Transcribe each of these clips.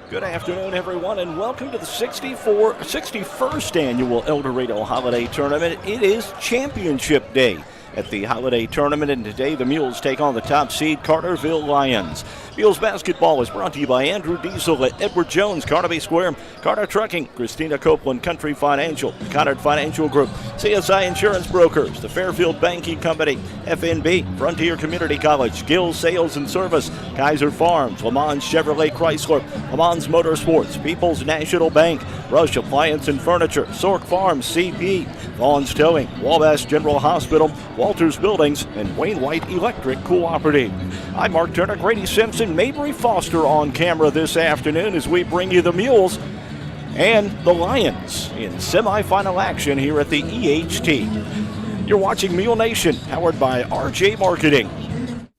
Good afternoon, everyone, and welcome to the 61st annual Eldorado Holiday Tournament. It is Championship Day at the Holiday Tournament, and today the Mules take on the top seed Carterville Lions. Mules basketball is brought to you by Andrew Diesel at Edward Jones, Carnaby Square, Carter Trucking, Christina Copeland, Country Financial, Connard Financial Group, CSI Insurance Brokers, the Fairfield Banking Company, FNB, Frontier Community College, Gills Sales and Service, Kaiser Farms, Le Mans Chevrolet Chrysler, Le Mans Motorsports, People's National Bank, Rush Appliance and Furniture, Sork Farms, CP, Vaughn's Towing, Wabash General Hospital, Walters Buildings, and Wainwright Electric Cooperative. I'm Mark Turner, Grady Simpson, Mabry Foster on camera this afternoon as we bring you the Mules and the Lions in semifinal action here at the EHT. You're watching Mule Nation, powered by RJ Marketing.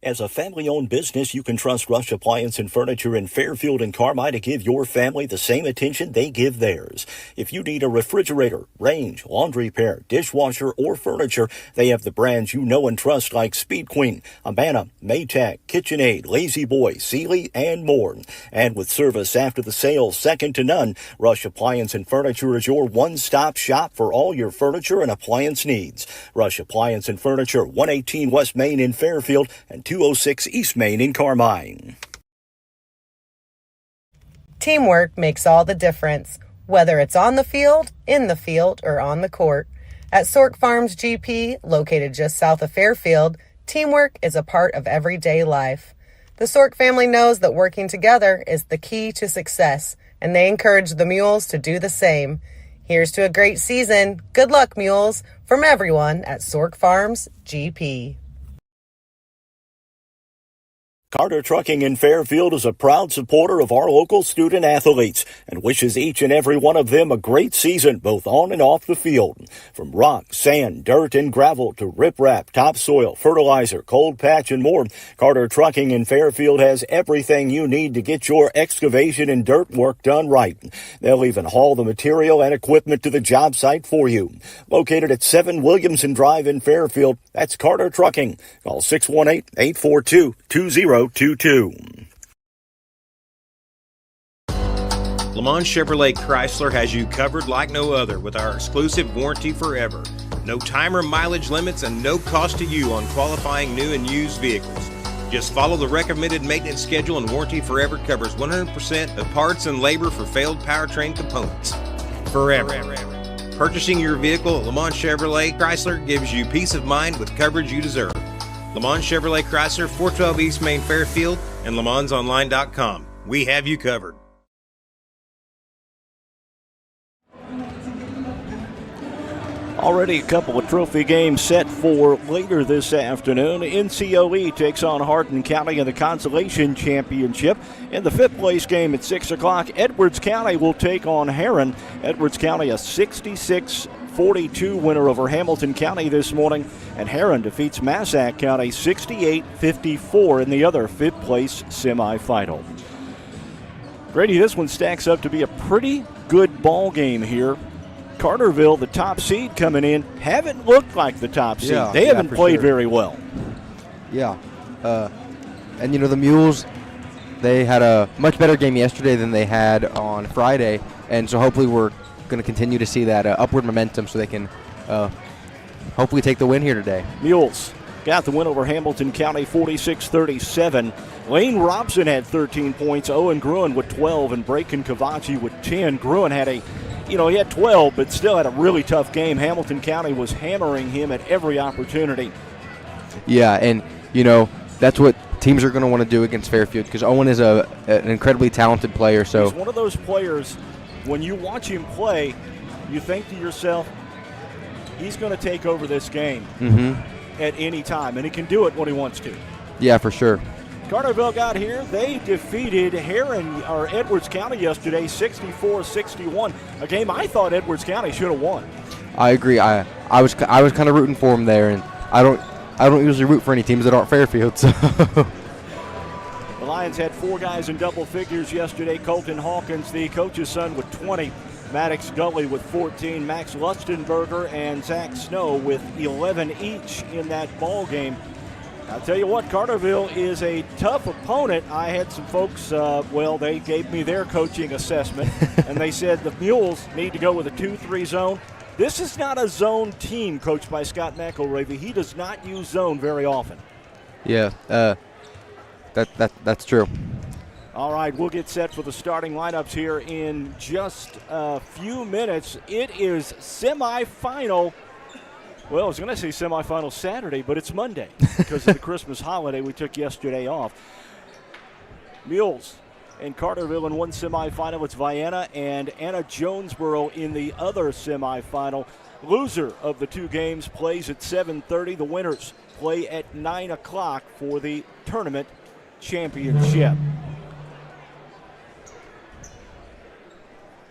As a family-owned business, you can trust Rush Appliance and Furniture in Fairfield and Carmi to give your family the same attention they give theirs. If you need a refrigerator, range, laundry repair, dishwasher, or furniture, they have the brands you know and trust like Speed Queen, Amana, Maytag, KitchenAid, Lazy Boy, Sealy, and more. And with service after the sale second to none, Rush Appliance and Furniture is your one-stop shop for all your furniture and appliance needs. Rush Appliance and Furniture, 118 West Main in Fairfield and 206 East Main in Carmine. Teamwork makes all the difference, whether it's on the field, in the field, or on the court. At Sork Farms GP, located just south of Fairfield, teamwork is a part of everyday life. The Sork family knows that working together is the key to success, and they encourage the Mules to do the same. Here's to a great season. Good luck, Mules, from everyone at Sork Farms GP. Carter Trucking in Fairfield is a proud supporter of our local student athletes and wishes each and every one of them a great season, both on and off the field. From rock, sand, dirt, and gravel to riprap, topsoil, fertilizer, cold patch, and more, Carter Trucking in Fairfield has everything you need to get your excavation and dirt work done right. They'll even haul the material and equipment to the job site for you. Located at 7 Williamson Drive in Fairfield, that's Carter Trucking. Call 618-842-2022. Le Mans Chevrolet Chrysler has you covered like no other with our exclusive warranty forever. No time or mileage limits and no cost to you on qualifying new and used vehicles. Just follow the recommended maintenance schedule and warranty forever covers 100% of parts and labor for failed powertrain components. Forever. Purchasing your vehicle at Le Mans Chevrolet Chrysler gives you peace of mind with coverage you deserve. Le Mans Chevrolet Chrysler, 412 East Main Fairfield, and LeMansOnline.com. We have you covered. Already a couple of trophy games set for later this afternoon. NCOE takes on Hardin County in the Consolation Championship. In the fifth place game at 6 o'clock, Edwards County will take on Herrin. Edwards County a 66-42 winner over Hamilton County this morning, and Herrin defeats Massac County 68-54 in the other fifth place semifinal. Grady, this one stacks up to be a pretty good ball game here. Carterville, the top seed coming in, haven't looked like the top seed. They haven't played very well. Yeah. And, the Mules, they had a much better game yesterday than they had on Friday, and so hopefully we're going to continue to see that upward momentum so they can hopefully take the win here today. Mules got the win over Hamilton County 46-37. Lane Robson had 13 points, Owen Gruen with 12, and Braken Cavacci with 10. Gruen had he had 12, but still had a really tough game. Hamilton County was hammering him at every opportunity. Yeah, and, that's what teams are going to want to do against Fairfield because Owen is an incredibly talented player. So he's one of those players, when you watch him play, you think to yourself, he's going to take over this game at any time, and he can do it when he wants to. Yeah, for sure. Carterville got here. They defeated Edwards County yesterday 64-61, a game I thought Edwards County should have won. I agree. I was kind of rooting for him there, and I don't usually root for any teams that aren't Fairfield. So. The Lions had 4 guys in double figures yesterday. Colton Hawkins, the coach's son, with 20. Maddox Gully with 14. Max Lustenberger and Zach Snow with 11 each in that ball game. I'll tell you what, Carterville is a tough opponent. I had some folks, they gave me their coaching assessment, and they said the Mules need to go with a 2-3 zone. This is not a zone team coached by Scott McElravy. He does not use zone very often. Yeah, that's true. All right, we'll get set for the starting lineups here in just a few minutes. It is semifinal. Well, I was going to say semifinal Saturday, but it's Monday because of the Christmas holiday. We took yesterday off. Mules and Carterville in one semifinal. It's Vienna and Anna Jonesboro in the other semifinal. Loser of the two games plays at 7:30. The winners play at 9 o'clock for the tournament championship.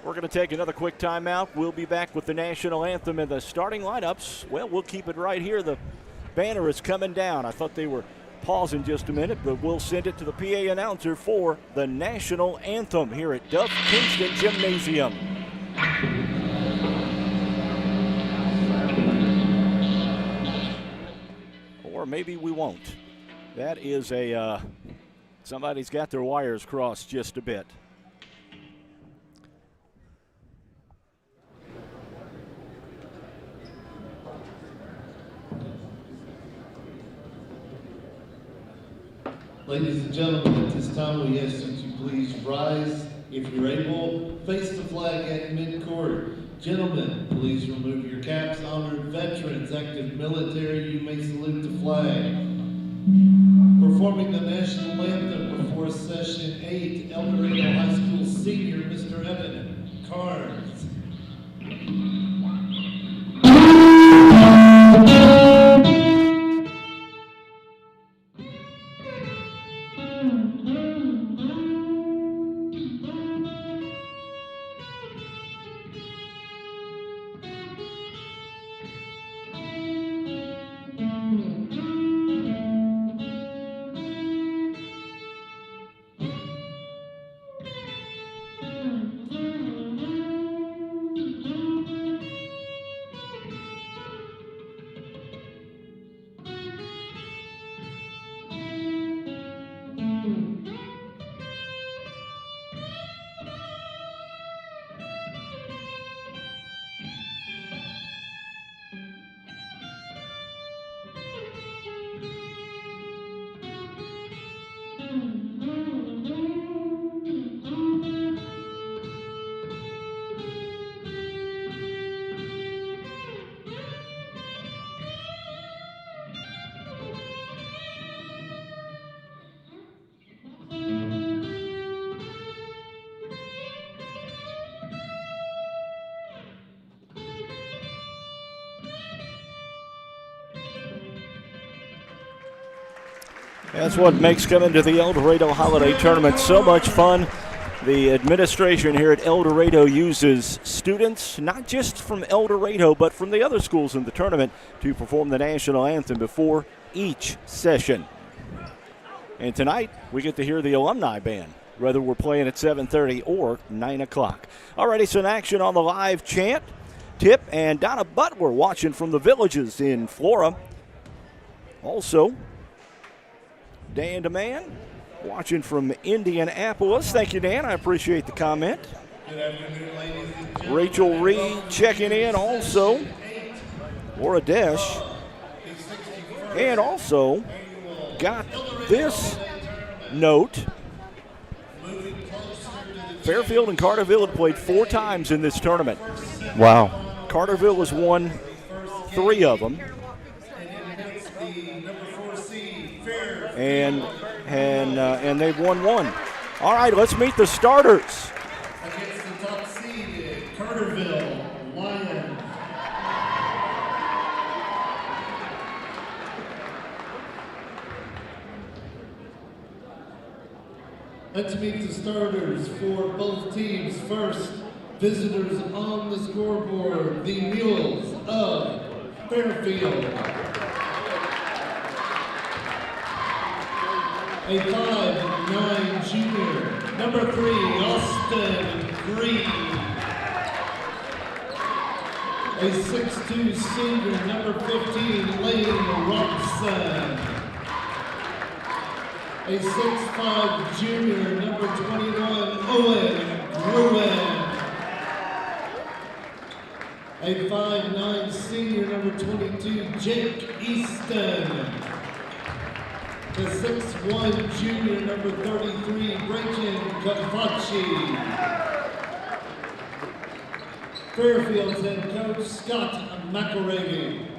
We're going to take another quick timeout. We'll be back with the national anthem and the starting lineups. Well, we'll keep it right here. The banner is coming down. I thought they were pausing just a minute, but we'll send it to the PA announcer for the national anthem here at Duff Kingston Gymnasium. Or maybe we won't. That is somebody's got their wires crossed just a bit. Ladies and gentlemen, at this time we ask that you please rise. If you're able, face the flag at mid-court. Gentlemen, please remove your caps. Honored veterans, active military, you may salute the flag. Performing the national anthem before session 8, Eldorado High School senior, Mr. Evan Carnes. That's what makes coming to the Eldorado Holiday Tournament so much fun. The administration here at Eldorado uses students, not just from Eldorado, but from the other schools in the tournament, to perform the national anthem before each session. And tonight, we get to hear the alumni band, whether we're playing at 7:30 or 9 o'clock. Alrighty, some action on the live chant. Tip and Donna Butler watching from the Villages in Flora. Also, Dan DeMann watching from Indianapolis. Thank you, Dan. I appreciate the comment. Good afternoon, ladies and gentlemen. Rachel Reed checking in also. Laura Desch. And also got this note. Fairfield and Carterville have played 4 times in this tournament. Wow. Carterville has won 3 of them. And they've won 1. All right, let's meet the starters. Against the top seed, Carterville Lions. Let's meet the starters for both teams. First, visitors on the scoreboard, the Mules of Fairfield. A 5'9" junior, number 3, Austin Green. A 6'2" senior, number 15, Lane Robson. A 6'5" junior, number 21, Owen Gruen. A 5'9" senior, number 22, Jake Easton. The 6'1" junior, number 33, Rachel Cavachi. Fairfield's head coach, Scott McElravy.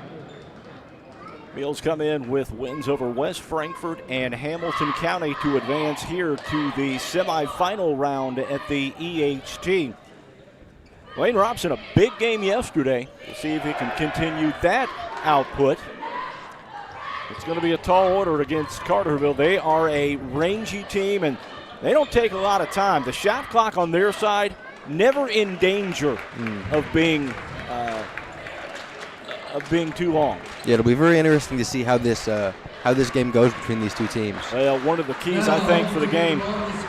Mules come in with wins over West Frankfort and Hamilton County to advance here to the semifinal round at the EHT. Wayne Robson, a big game yesterday. We'll see if he can continue that output. It's going to be a tall order against Carterville. They are a rangy team, and they don't take a lot of time. The shot clock on their side, never in danger of being too long. Yeah, it'll be very interesting to see how this game goes between these two teams. Well, one of the keys, I think, for the game,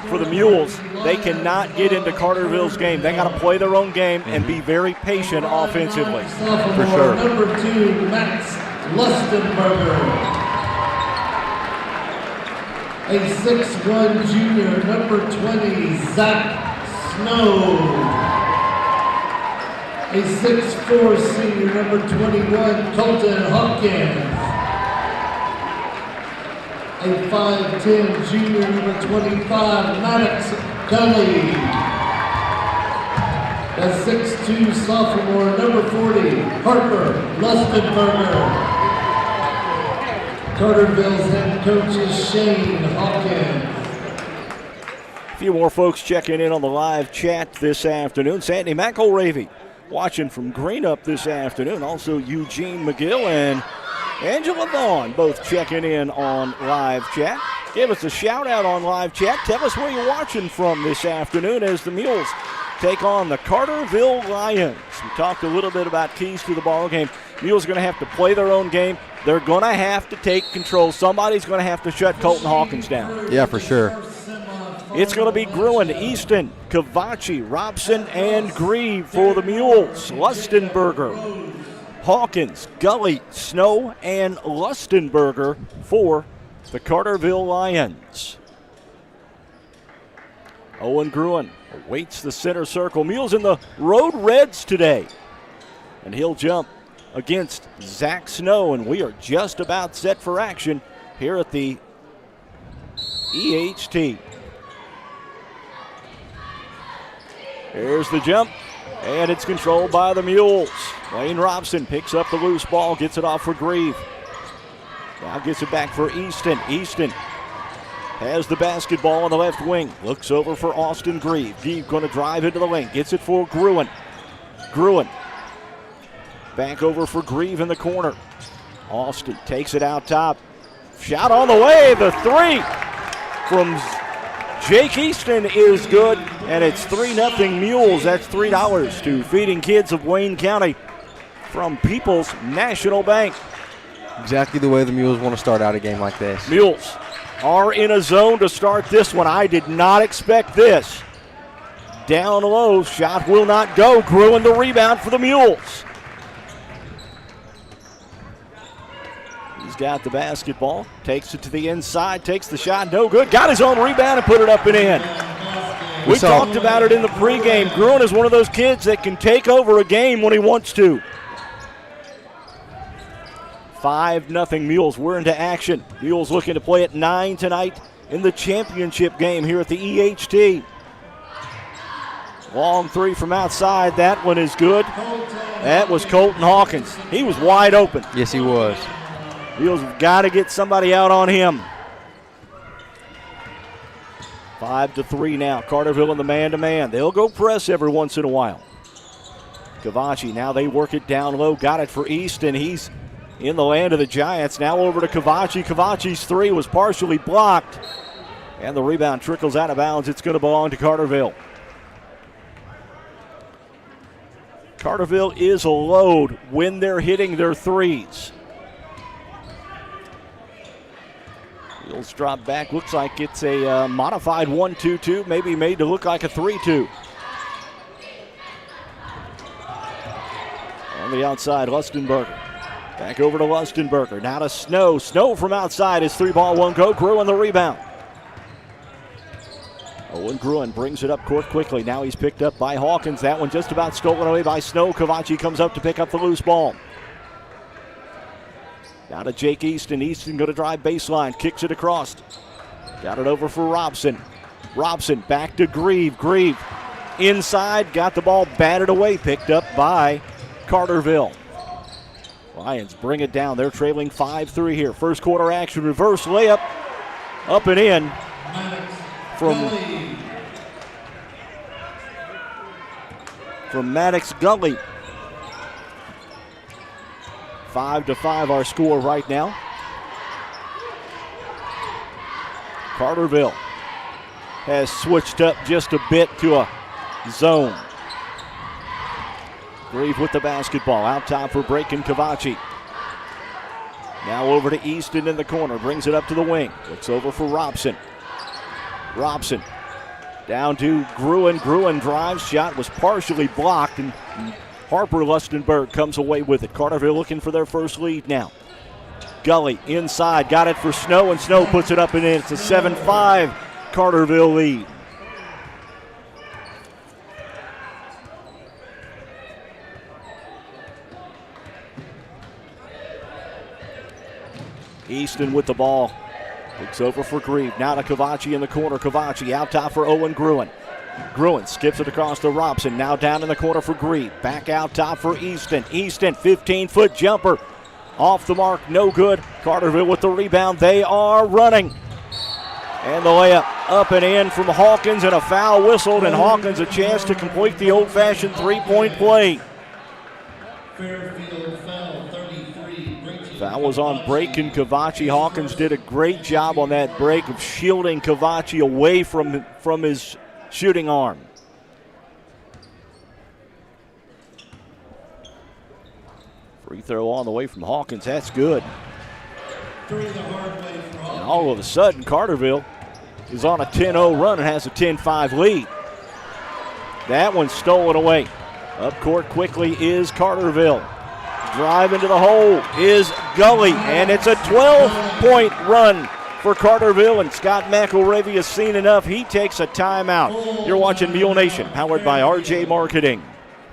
for the Mules, they cannot get into Carterville's game. They got to play their own game and be very patient offensively. For sure. Number 2, Max Lustenberger. A 6'1" junior, number 20, Zach Snow. A 6'4" senior, number 21, Colton Hopkins. A 5'10" junior, number 25, Maddox Gully. A 6'2" sophomore, number 40, Harper Lustenberger. Carterville's head coach is Shane Hawkins. A few more folks checking in on the live chat this afternoon. Sandy McElravy watching from Greenup this afternoon. Also Eugene McGill and Angela Vaughn both checking in on live chat. Give us a shout out on live chat. Tell us where you're watching from this afternoon as the Mules take on the Carterville Lions. We talked a little bit about keys to the ball game. Mules are going to have to play their own game. They're going to have to take control. Somebody's going to have to shut Colton Hawkins down. Yeah, for sure. It's going to be Gruen, Easton, Cavachi, Robson, and Grieve for the Mules. Lustenberger, Hawkins, Gully, Snow, and Lustenberger for the Carterville Lions. Owen Gruen awaits the center circle. Mules in the Road Reds today. And he'll jump against Zach Snow, and we are just about set for action here at the EHT. Here's the jump, and it's controlled by the Mules. Wayne Robson picks up the loose ball, gets it off for Grieve. Now gets it back for Easton. Easton has the basketball on the left wing. Looks over for Austin Grieve. Grieve going to drive into the lane. Gets it for Gruen. Gruen back over for Grieve in the corner. Austin takes it out top. Shot on the way. The three from Jake Easton is good, and it's 3-0 Mules. That's $3 to Feeding Kids of Wayne County from People's National Bank. Exactly the way the Mules want to start out a game like this. Mules are in a zone to start this one. I did not expect this. Down low, shot will not go. Gruen the rebound for the Mules. He's got the basketball, takes it to the inside, takes the shot, no good. Got his own rebound and put it up and in. We talked about it in the pregame. Gruen is one of those kids that can take over a game when he wants to. 5-0 Mules. We're into action. Mules looking to play at 9 tonight in the championship game here at the EHT. Long three from outside. That one is good. That was Colton Hawkins. He was wide open. Yes, he was. Mules have got to get somebody out on him. 5-3 now. Carterville in the man-to-man. They'll go press every once in a while. Cavachi, now they work it down low. Got it for Easton. He's in the land of the Giants. Now over to Cavachi. Cavachi's three was partially blocked. And the rebound trickles out of bounds. It's going to belong to Carterville. Carterville is a load when they're hitting their threes. Mules drop back. Looks like it's a modified 1-2-2, maybe made to look like a 3-2. On the outside, Lustenberger. Back over to Lustenberger. Now to Snow. Snow from outside. His three ball won't go. Gruen the rebound. Owen Gruen brings it up court quickly. Now he's picked up by Hawkins. That one just about stolen away by Snow. Cavacci comes up to pick up the loose ball. Now to Jake Easton. Easton going to drive baseline. Kicks it across. Got it over for Robson. Robson back to Grieve. Grieve inside. Got the ball batted away. Picked up by Carterville. Lions bring it down. They're trailing 5-3 here. First quarter action. Reverse layup. Up and in from Maddox Gully. 5-5 our score right now. Carterville has switched up just a bit to a zone. Grieve with the basketball. Out top for Braken Cavacci. Now over to Easton in the corner. Brings it up to the wing. Looks over for Robson. Robson down to Gruen. Gruen drives. Shot was partially blocked, and Harper Lustenberg comes away with it. Carterville looking for their first lead now. Gully inside. Got it for Snow, and Snow puts it up and in. It's a 7-5 Carterville lead. Easton with the ball. Looks over for Grieve. Now to Cavacci in the corner. Cavacci out top for Owen Gruen. Gruen skips it across to Robson. Now down in the corner for Grieve. Back out top for Easton. Easton, 15-foot jumper. Off the mark, no good. Carterville with the rebound. They are running. And the layup up and in from Hawkins, and a foul whistled, and Hawkins a chance to complete the old-fashioned three-point play. Fairfield foul 33. Foul was on Braken Cavacci. Hawkins did a great job on that break of shielding Cavacci away from his shooting arm. Free throw on the way from Hawkins. That's good. And all of a sudden, Carterville is on a 10-0 run and has a 10-5 lead. That one's stolen away. Up court quickly is Carterville. Drive into the hole is Gully, and it's a 12-point run for Carterville, and Scott McElravy has seen enough. He takes a timeout. You're watching Mule Nation, powered by RJ Marketing.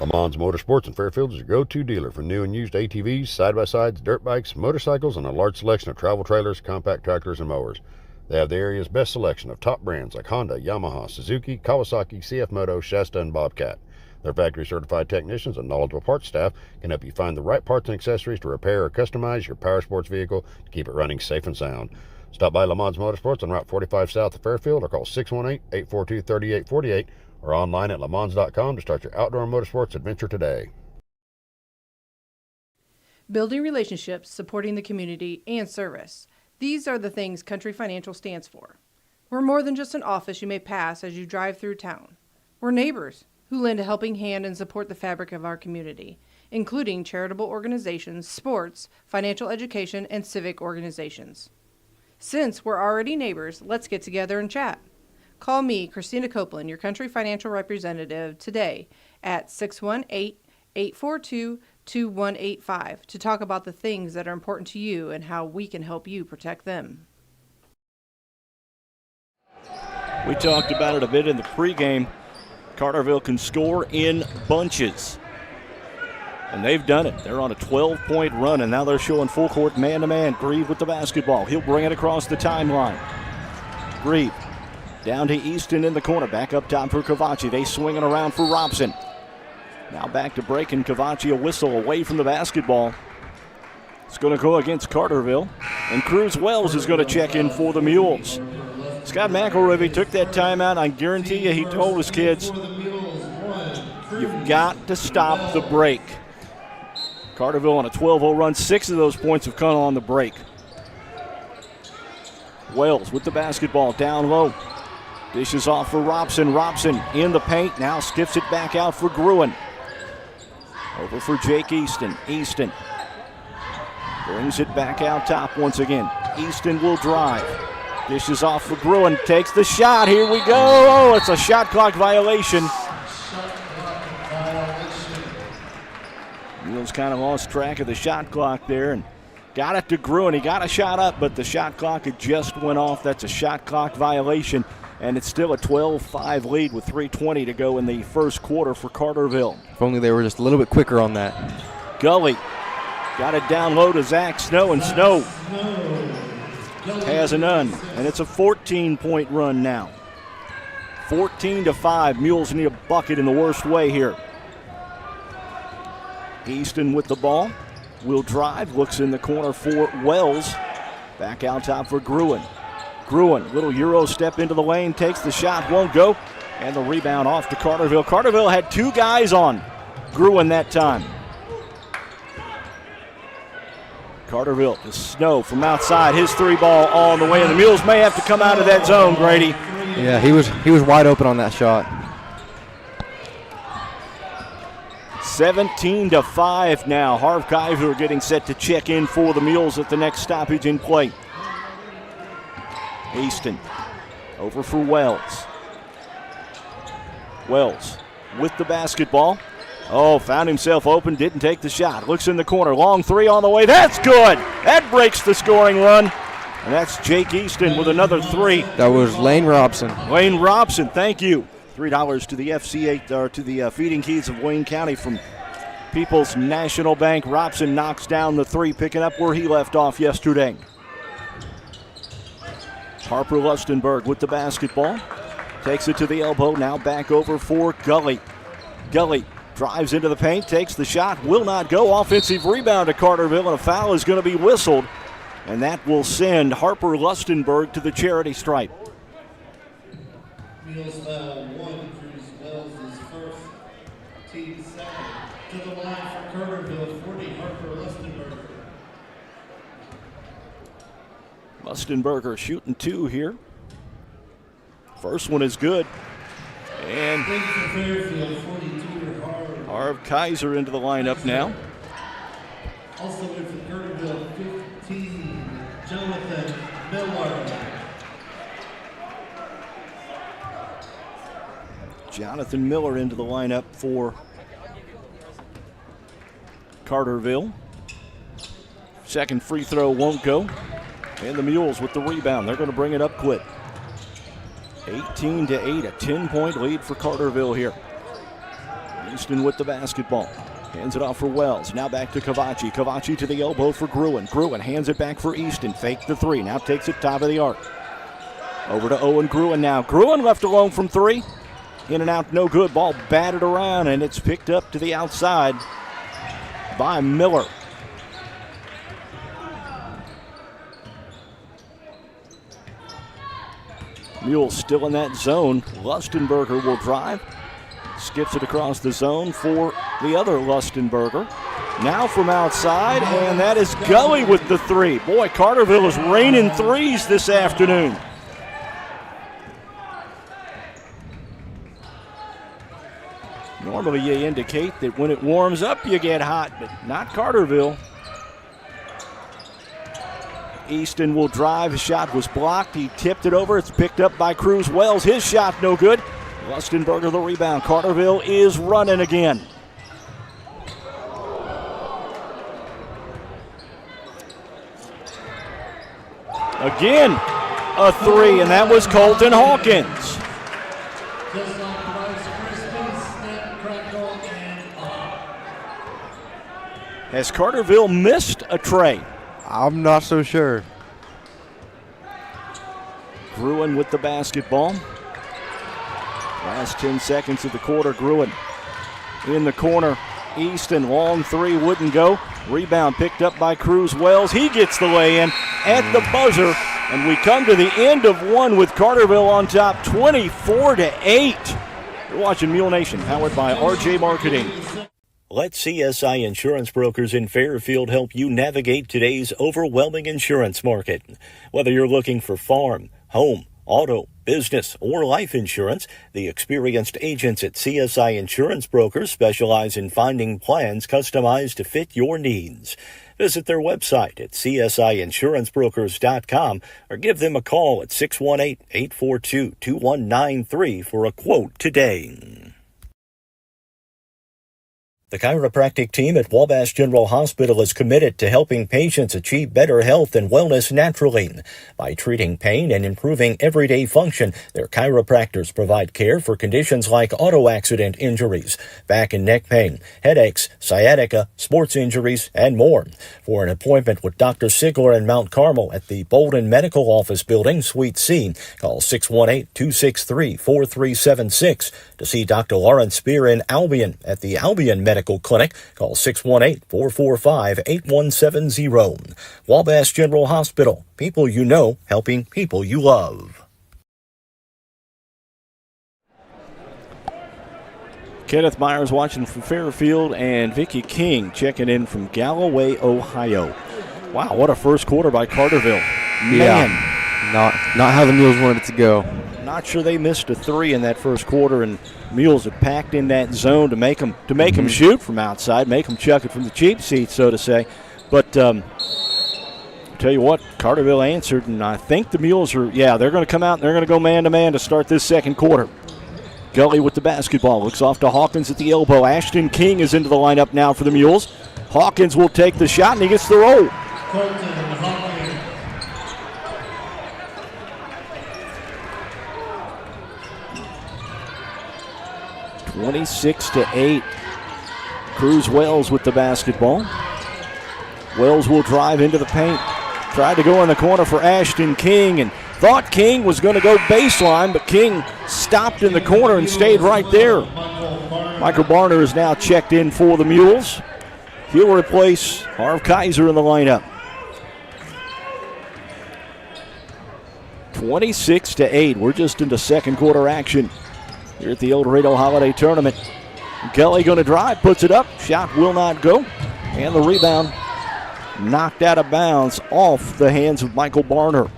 Le Mans Motorsports in Fairfield is your go-to dealer for new and used ATVs, side-by-sides, dirt bikes, motorcycles, and a large selection of travel trailers, compact tractors, and mowers. They have the area's best selection of top brands like Honda, Yamaha, Suzuki, Kawasaki, CF Moto, Shasta, and Bobcat. Their factory-certified technicians and knowledgeable parts staff can help you find the right parts and accessories to repair or customize your power sports vehicle to keep it running safe and sound. Stop by Le Mans Motorsports on Route 45 south of Fairfield or call 618-842-3848 or online at lemans.com to start your outdoor motorsports adventure today. Building relationships, supporting the community, and service. These are the things Country Financial stands for. We're more than just an office you may pass as you drive through town. We're neighbors who lend a helping hand and support the fabric of our community, including charitable organizations, sports, financial education, and civic organizations. Since we're already neighbors, let's get together and chat. Call me, Christina Copeland, your Country Financial representative, today at 618-842-2185 to talk about the things that are important to you and how we can help you protect them. We talked about it a bit in the pregame. Carterville can score in bunches. And they've done it. They're on a 12-point run, and now they're showing full court man-to-man. Grieve with the basketball. He'll bring it across the timeline. Grieve down to Easton in the corner. Back up top for Cavacci. They swing it around for Robson. Now back to Braken Cavacci. A whistle away from the basketball. It's going to go against Carterville. And Cruz Wells is going to check in for the Mules. Scott McElravy took that timeout. I guarantee you he told his kids, you've got to stop the break. Carterville on a 12-0 run. 6 of those points have come on the break. Wells with the basketball down low. Dishes off for Robson. Robson in the paint. Now skips it back out for Gruen. Over for Jake Easton. Easton brings it back out top once again. Easton will drive. Dishes off for Gruen. Takes the shot. Here we go. Oh, it's a shot clock violation. Mules kind of lost track of the shot clock there and got it to Gruen. He got a shot up, but the shot clock had just went off. That's a shot clock violation. and it's still a 12-5 lead with 3:20 to go in the first quarter for Carterville. If only they were just a little bit quicker on that. Gully got it down low to Zach Snow, and Snow has a none, and it's a 14-point run now. 14-5. Mules need a bucket in the worst way here. Easton with the ball. Will drive, looks in the corner for Wells. Back out top for Gruen. Gruen, little Euro step into the lane, takes the shot, won't go. And the rebound off to Carterville. Carterville had two guys on Gruen that time. Carterville to Snow from outside. His three ball on the way, and the Mules may have to come out of that zone, Grady. Yeah, he was wide open on that shot. 17-5 now. Harv Kaiser getting set to check in for the Mules at the next stoppage in play. Easton over for Wells. Wells with the basketball. Oh, found himself open, didn't take the shot. Looks in the corner, long three on the way. That's good. That breaks the scoring run. And that's Jake Easton with another three. That was Lane Robson. Lane Robson, thank you. $3 to the FCHS, or to the Feeding Keys of Wayne County from People's National Bank. Robson knocks down the three, picking up where he left off yesterday. Harper Lustenberg with the basketball. Takes it to the elbow, now back over for Gully. Gully drives into the paint, takes the shot, will not go. Offensive rebound to Carterville, and a foul is going to be whistled. And that will send Harper Lustenberg to the charity stripe. Mules foul one, Cruz Wells is first, team second. To the line for Carterville, 40, Harper Lustenberger. Lustenberger shooting two here. First one is good. And Fairfield, 42, Harv Kaiser into the lineup now. Also in for Carterville, 15, Jonathan Miller. Jonathan Miller into the lineup for Carterville. Second free throw won't go. And the Mules with the rebound. They're going to bring it up quick. 18-8, a 10-point lead for Carterville here. Easton with the basketball. Hands it off for Wells. Now back to Cavacci. Cavacci to the elbow for Gruen. Gruen hands it back for Easton. Fake the three. Now takes it top of the arc. Over to Owen Gruen now. Gruen left alone from three. In and out, no good. Ball batted around, and it's picked up to the outside by Miller. Mules still in that zone. Lustenberger will drive. Skips it across the zone for the other Lustenberger. Now from outside, and that is Gully with the three. Boy, Carterville is raining threes this afternoon. Normally you indicate that when it warms up you get hot, but not Carterville. Easton will drive. His shot was blocked. He tipped it over. It's picked up by Cruz Wells. His shot no good. Lustenberger the rebound. Carterville is running again. Again, a three, and that was Colton Hawkins. Just like the Rice Krispies, snap, crackle, and pop. Has Carterville missed a tray? I'm not so sure. Gruen with the basketball. Last 10 seconds of the quarter. Gruen in the corner. Easton, long three, wouldn't go. Rebound picked up by Cruz Wells. He gets the lay-in at the buzzer. And we come to the end of one with Carterville on top, 24-8. You're watching Mule Nation, powered by RJ Marketing. Let CSI Insurance Brokers in Fairfield help you navigate today's overwhelming insurance market. Whether you're looking for farm, home, auto, business, or life insurance, the experienced agents at CSI Insurance Brokers specialize in finding plans customized to fit your needs. Visit their website at csiinsurancebrokers.com or give them a call at 618-842-2193 for a quote today. The chiropractic team at Wabash General Hospital is committed to helping patients achieve better health and wellness naturally. By treating pain and improving everyday function, their chiropractors provide care for conditions like auto accident injuries, back and neck pain, headaches, sciatica, sports injuries, and more. For an appointment with Dr. Sigler in Mount Carmel at the Bolden Medical Office Building, Suite C, call 618-263-4376. To see Dr. Lauren Spear in Albion at the Albion Medical Clinic, call 618-445-8170. Wabash General Hospital. People you know, helping people you love. Kenneth Myers watching from Fairfield, and Vicki King checking in from Galloway, Ohio. Wow, what a first quarter by Carterville. Man. Yeah, not how the Mules wanted it to go. Not sure they missed a three in that first quarter, and Mules had packed in that zone to make them shoot from outside, make them chuck it from the cheap seats, so to say. But tell you what, Carterville answered, and I think the Mules are, they're going to come out and they're going to go man-to-man to start this second quarter. Gully with the basketball, looks off to Hawkins at the elbow. Ashton King is into the lineup now for the Mules. Hawkins will take the shot, and he gets the roll. 26-8. Cruz Wells with the basketball. Wells will drive into the paint. Tried to go in the corner for Ashton King and thought King was going to go baseline, but King stopped in the corner and stayed right there. Michael Barner is now checked in for the Mules. He'll replace Harv Kaiser in the lineup. 26-8. We're just into second quarter action here at the Eldorado Holiday Tournament. Kelly going to drive, puts it up. Shot will not go. And the rebound knocked out of bounds off the hands of Michael Barner.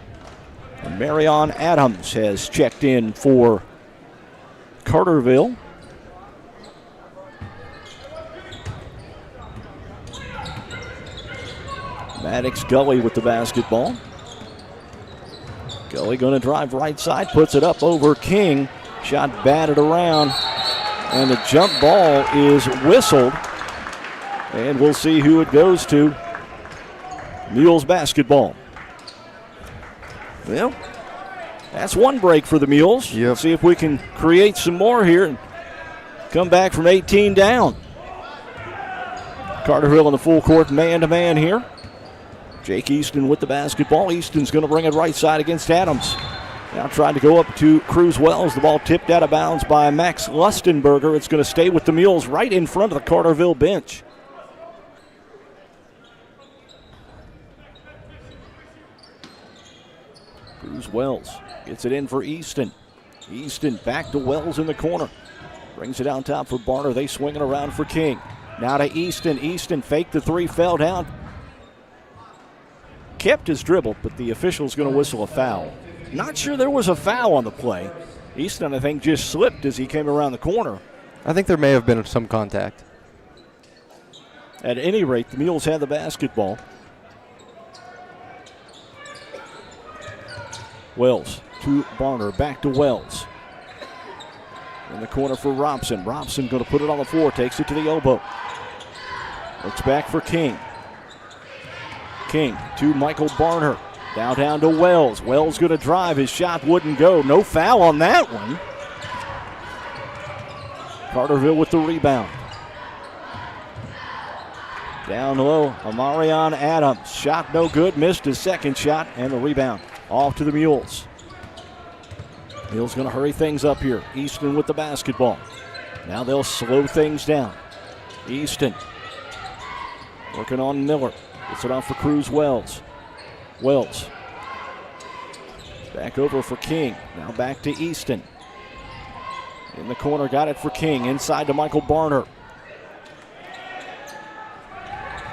And Marion Adams has checked in for Carterville. Maddox Gully with the basketball. Gully going to drive right side, puts it up over King. Shot batted around, and the jump ball is whistled. And we'll see who it goes to. Mules basketball. Well, that's one break for the Mules. Yep. See if we can create some more here and come back from 18 down. Carterville in the full court man-to-man here. Jake Easton with the basketball. Easton's going to bring it right side against Adams. Now trying to go up to Cruz Wells. The ball tipped out of bounds by Max Lustenberger. It's going to stay with the Mules right in front of the Carterville bench. Cruz Wells gets it in for Easton. Easton back to Wells in the corner. Brings it down top for Barner. They swing it around for King. Now to Easton. Easton faked the three, fell down. Kept his dribble, but the official's going to whistle a foul. Not sure there was a foul on the play. Easton, I think, just slipped as he came around the corner. I think there may have been some contact. At any rate, the Mules had the basketball. Wells to Barner, back to Wells. In the corner for Robson. Robson going to put it on the floor, takes it to the elbow. Looks back for King. King to Michael Barner. Now down to Wells. Wells going to drive. His shot wouldn't go. No foul on that one. Carterville with the rebound. Down low, Amarion Adams. Shot no good. Missed his second shot. And the rebound off to the Mules. Mules going to hurry things up here. Easton with the basketball. Now they'll slow things down. Easton working on Miller. Gets it off for Cruz Wells. Wells. Back over for King. Now back to Easton. In the corner, got it for King. Inside to Michael Barner.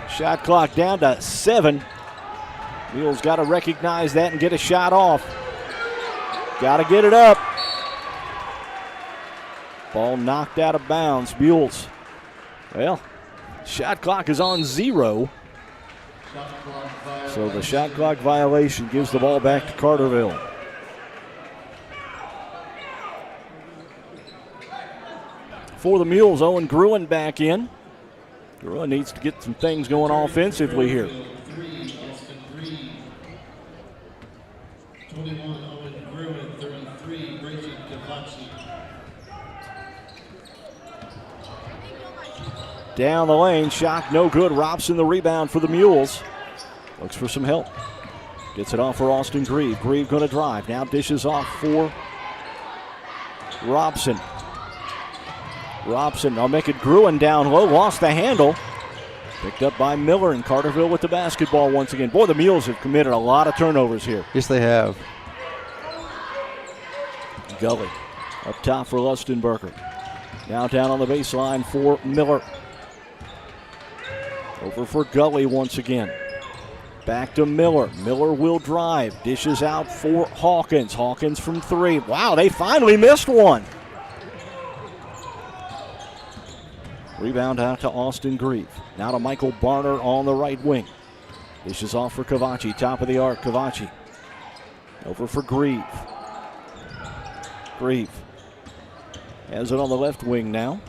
Shot clock down to 7. Mules got to recognize that and get a shot off. Got to get it up. Ball knocked out of bounds. Mules. Well, shot clock is on 0. So the shot clock violation gives the ball back to Carterville. For the Mules, Owen Gruen back in. Gruen needs to get some things going offensively here. 21, Owen Gruen, 33, Rachel Cavachi. Down the lane, shot no good. Robson the rebound for the Mules. Looks for some help. Gets it off for Austin Grieve. Grieve going to drive. Now dishes off for Robson. Robson, I'll make it Gruen down low. Lost the handle. Picked up by Miller, and Carterville with the basketball once again. Boy, the Mules have committed a lot of turnovers here. Yes, they have. Gully up top for Lustenberger. Now down on the baseline for Miller. Over for Gully once again. Back to Miller. Miller will drive. Dishes out for Hawkins. Hawkins from three. Wow, they finally missed one. Rebound out to Austin Grieve. Now to Michael Barner on the right wing. Dishes off for Cavachi. Top of the arc, Cavachi. Over for Grieve. Grieve has it on the left wing now.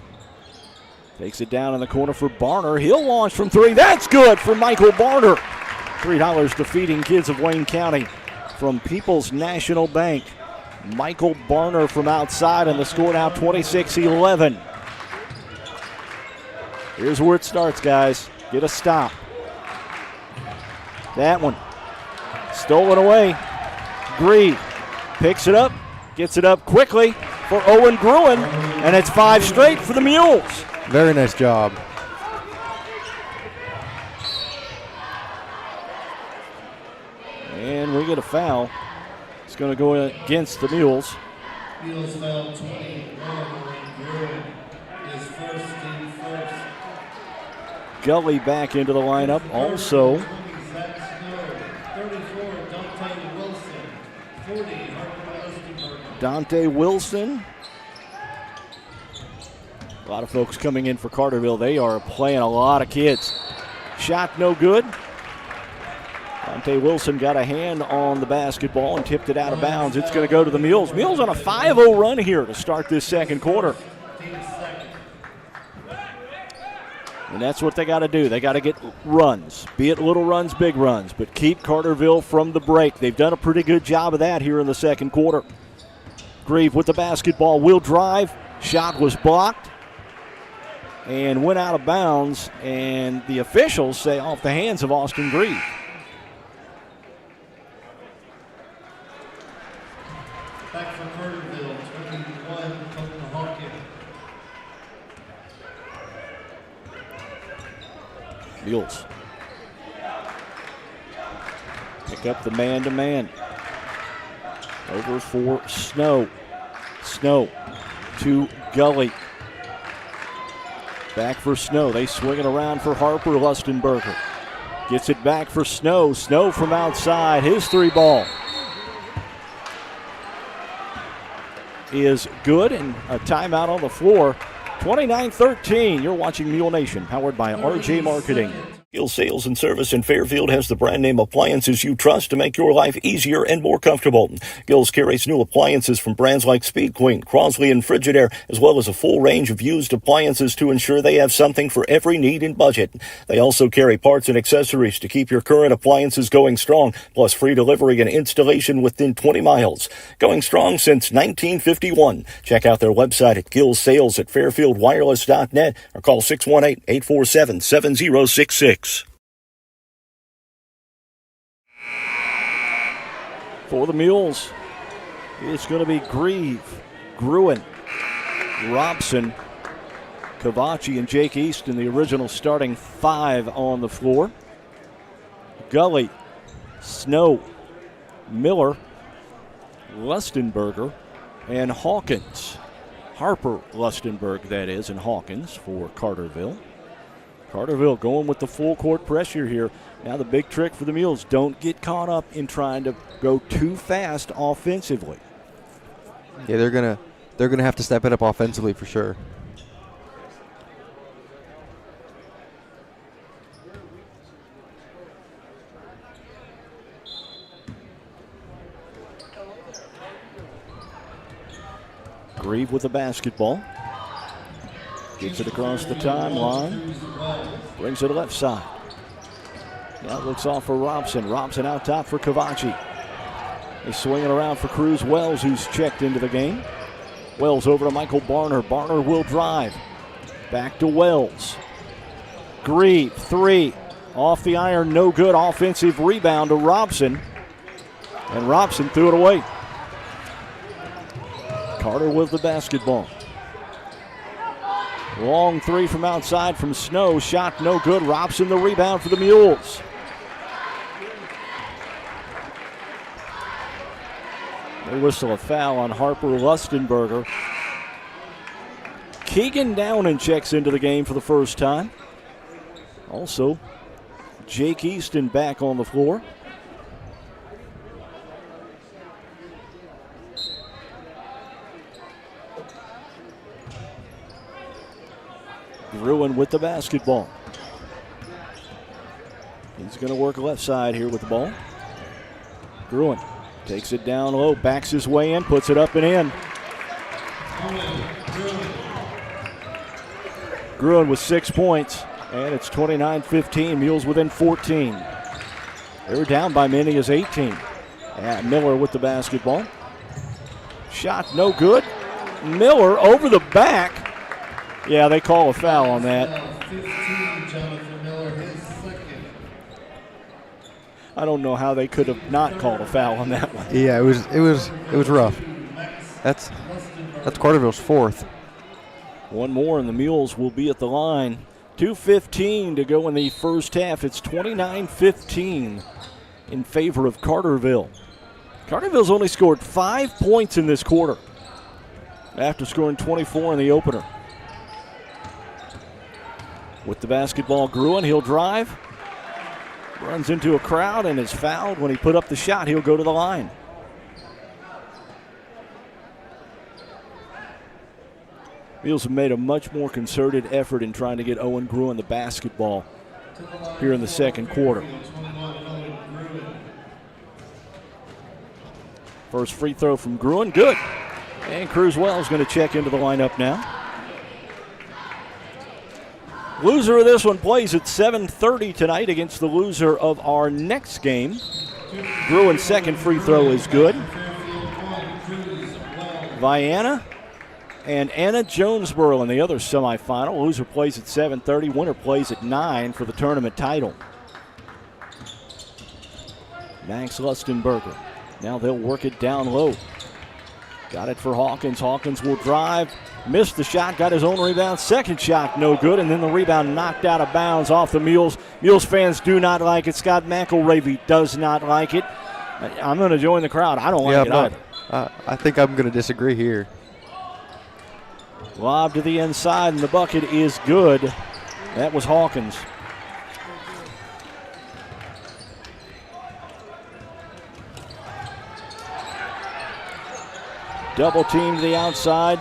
Takes it down in the corner for Barner. He'll launch from three. That's good for Michael Barner. $3 defeating Kids of Wayne County from People's National Bank. Michael Barner from outside, and the score now 26-11. Here's where it starts, guys. Get a stop. That one stolen away. Grieve picks it up, gets it up quickly for Owen Gruen, and it's 5 straight for the Mules. Very nice job. And we get a foul. It's going to go against the Mules. Mules foul 21, Gruen is first, team first. Gully back into the lineup. Also, 20, Zach Snow, 34, Dante Wilson, 40, Harper Lustenberger. Dante Wilson. A lot of folks coming in for Carterville. They are playing a lot of kids. Shot no good. Dante Wilson got a hand on the basketball and tipped it out of bounds. It's going to go to the Mules. Mules on a 5-0 run here to start this second quarter. And that's what they got to do. They got to get runs, be it little runs, big runs, but keep Carterville from the break. They've done a pretty good job of that here in the second quarter. Grieve with the basketball, will drive. Shot was blocked and went out of bounds, and the officials say off the hands of Austin Grieve. Back for Carterville, 21, Colton Hawkins. Mules pick up the man-to-man. Over for Snow. Snow to Gully. Back for Snow. They swing it around for Harper Lustenberger. Gets it back for Snow. Snow from outside. His three ball is good, and a timeout on the floor. 29-13. You're watching Mule Nation, powered by RJ Marketing. Gills Sales and Service in Fairfield has the brand name appliances you trust to make your life easier and more comfortable. Gills carries new appliances from brands like Speed Queen, Crosley, and Frigidaire, as well as a full range of used appliances to ensure they have something for every need and budget. They also carry parts and accessories to keep your current appliances going strong, plus free delivery and installation within 20 miles. Going strong since 1951. Check out their website at Gills at fairfieldwireless.net or call 618-847-7066. For the Mules, it's going to be Grieve, Gruen, Robson, Cavachi, and Jake Easton, the original starting 5 on the floor. Gully, Snow, Miller, Lustenberger, and Hawkins. Harper Lustenberg, that is, and Hawkins for Carterville. Carterville going with the full court pressure here. Now the big trick for the Mules, don't get caught up in trying to go too fast offensively. Yeah, they're gonna have to step it up offensively for sure. Grieve with the basketball. Gets it across the timeline. Brings it left side. Now looks off for Robson. Robson out top for Cavacci. They swing it around for Cruz Wells, who's checked into the game. Wells over to Michael Barner. Barner will drive. Back to Wells. Grieve, 3. Off the iron, no good. Offensive rebound to Robson. And Robson threw it away. Carter with the basketball. Long 3 from outside from Snow. Shot no good. Robson the rebound for the Mules. They whistle a foul on Harper Lustenberger. Keegan Downing checks into the game for the first time. Also, Jake Easton back on the floor. Gruen with the basketball. He's going to work left side here with the ball. Gruen takes it down low, backs his way in, puts it up and in. Gruen with 6 points, and it's 29-15. Mules within 14. They were down by many as 18. And Miller with the basketball. Shot no good. Miller over the back. Yeah, they call a foul on that. I don't know how they could have not called a foul on that one. Yeah, it was rough. That's Carterville's 4th. One more and the Mules will be at the line. 2:15 to go in the first half. It's 29-15 in favor of Carterville. Carterville's only scored 5 points in this quarter after scoring 24 in the opener. With the basketball, Gruen, he'll drive. Runs into a crowd and is fouled. When he put up the shot, he'll go to the line. Mules have made a much more concerted effort in trying to get Owen Gruen the basketball here in the second quarter. First free throw from Gruen, good. And Cruz Wells going to check into the lineup now. Loser of this one plays at 7:30 tonight against the loser of our next game. Gruen's second free throw is good. Viana and Anna Jonesboro in the other semifinal. Loser plays at 7:30. Winner plays at 9 for the tournament title. Max Lustenberger. Now they'll work it down low. Got it for Hawkins. Hawkins will drive. Missed the shot, got his own rebound. Second shot, no good, and then the rebound knocked out of bounds off the Mules. Mules fans do not like it. Scott McElravy does not like it. I'm going to join the crowd. I don't like it either. I think I'm going to disagree here. Lob to the inside, and the bucket is good. That was Hawkins. Double team to the outside.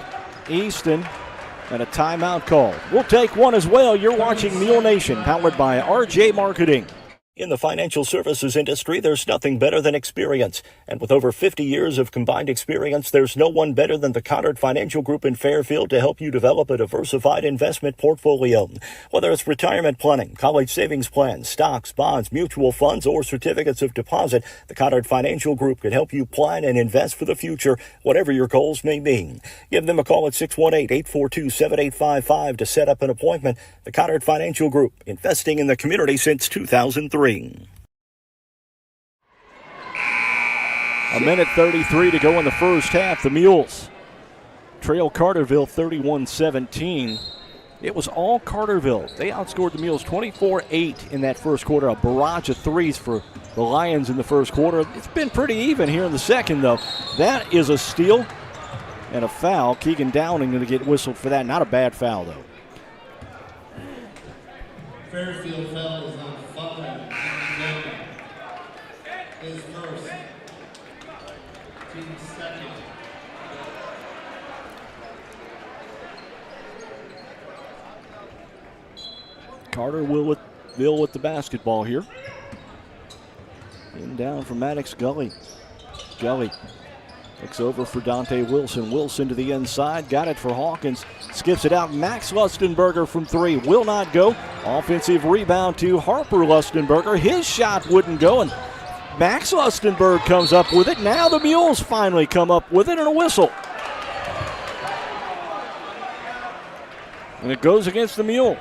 Easton, and a timeout called. We'll take one as well. You're watching Mule Nation, powered by RJ Marketing. In the financial services industry, there's nothing better than experience. And with over 50 years of combined experience, there's no one better than the Connard Financial Group in Fairfield to help you develop a diversified investment portfolio. Whether it's retirement planning, college savings plans, stocks, bonds, mutual funds, or certificates of deposit, the Connard Financial Group can help you plan and invest for the future, whatever your goals may be. Give them a call at 618-842-7855 to set up an appointment. The Connard Financial Group, investing in the community since 2003. A minute 33 to go in the first half. The Mules trail Carterville 31-17. It was all Carterville. They outscored the Mules 24-8 in that first quarter. A barrage of threes for the Lions in the first quarter. It's been pretty even here in the second, though. That is a steal and a foul. Keegan Downing going to get whistled for that. Not a bad foul, though. Fairfield foul is on 5. His first. Team second. Carterville with the basketball here. In down from Maddox Gully. Gully Looks over for Dante Wilson. Wilson to the inside. Got it for Hawkins. Skips it out. Max Lustenberger from 3. Will not go. Offensive rebound to Harper Lustenberger. His shot wouldn't go, and Max Lustenberg comes up with it. Now the Mules finally come up with it, and a whistle. And it goes against the Mules.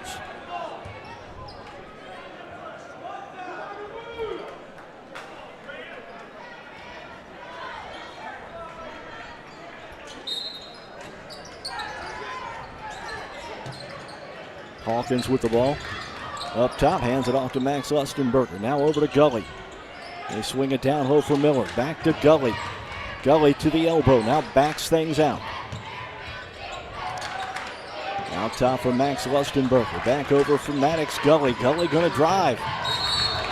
Hawkins with the ball. Up top, hands it off to Max Lustenberger. Now over to Gully. They swing it down low for Miller. Back to Gully. Gully to the elbow. Now backs things out. Out top for Max Lustenberger. Back over for Maddox Gully. Gully going to drive.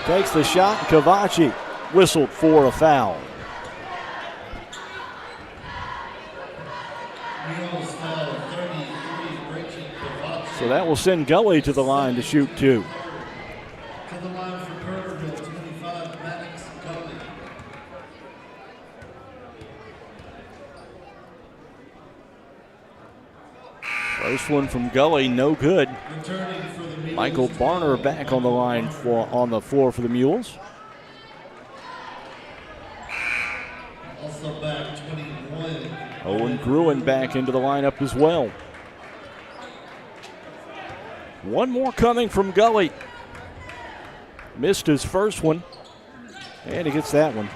Takes the shot. Cavacci whistled for a foul. So that will send Gully to the line to shoot 2. To the line for Carterville, 25, Maddox Gully. First one from Gully, no good. Returning for the Mules, Michael Barner back on the line on the floor for the Mules. Also back 21. Owen Gruen back into the lineup as well. One more coming from Gully. Missed his first one, and he gets that one.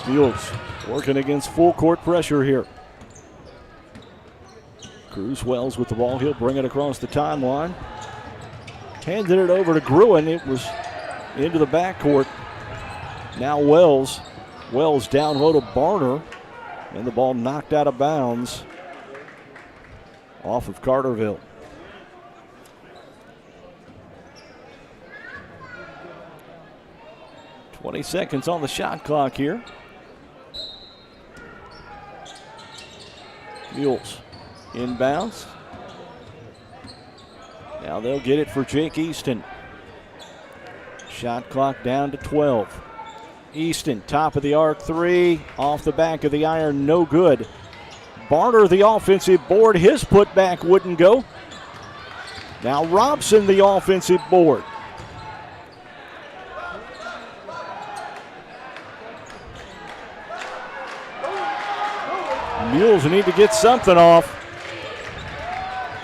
Mules working against full court pressure here. Cruz Wells with the ball. He'll bring it across the timeline. Handed it over to Gruen. It was into the backcourt. Now Wells. Wells down low to Barner. And the ball knocked out of bounds off of Carterville. "20 seconds on the shot clock here. Mules inbounds. Now they'll get it for Jake Easton. Shot clock down to 12. Easton, top of the arc, 3. Off the back of the iron, no good. Barner, the offensive board. His putback wouldn't go. Now Robson, the offensive board. Mules need to get something off.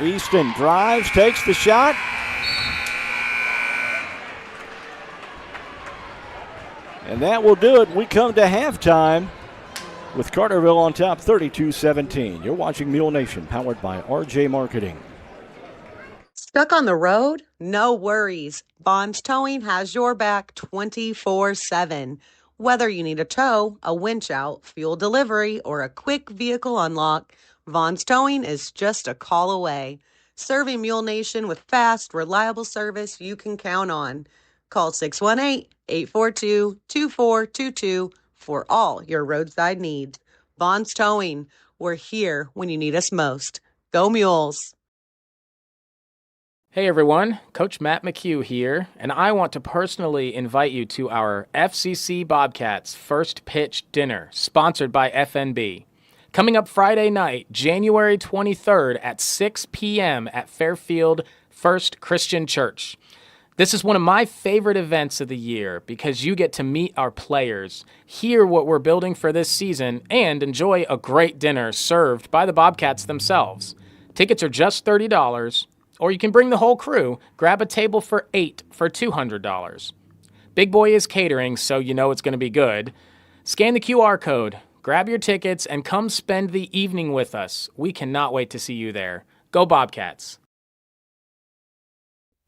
Easton drives, takes the shot. And that will do it. We come to halftime with Carterville on top 32-17. You're watching Mule Nation, powered by RJ Marketing. Stuck on the road? No worries. Bond's Towing has your back 24/7. Whether you need a tow, a winch out, fuel delivery, or a quick vehicle unlock, Vaughn's Towing is just a call away. Serving Mule Nation with fast, reliable service you can count on. Call 618-842-2422 for all your roadside needs. Vaughn's Towing, we're here when you need us most. Go Mules! Hey everyone, Coach Matt McHugh here, and I want to personally invite you to our FCC Bobcats First Pitch Dinner, sponsored by FNB. Coming up Friday night, January 23rd at 6 p.m. at Fairfield First Christian Church. This is one of my favorite events of the year because you get to meet our players, hear what we're building for this season, and enjoy a great dinner served by the Bobcats themselves. Tickets are just $30. Or you can bring the whole crew, grab a table for 8 for $200. Big Boy is catering, so you know it's going to be good. Scan the QR code, grab your tickets, and come spend the evening with us. We cannot wait to see you there. Go Bobcats!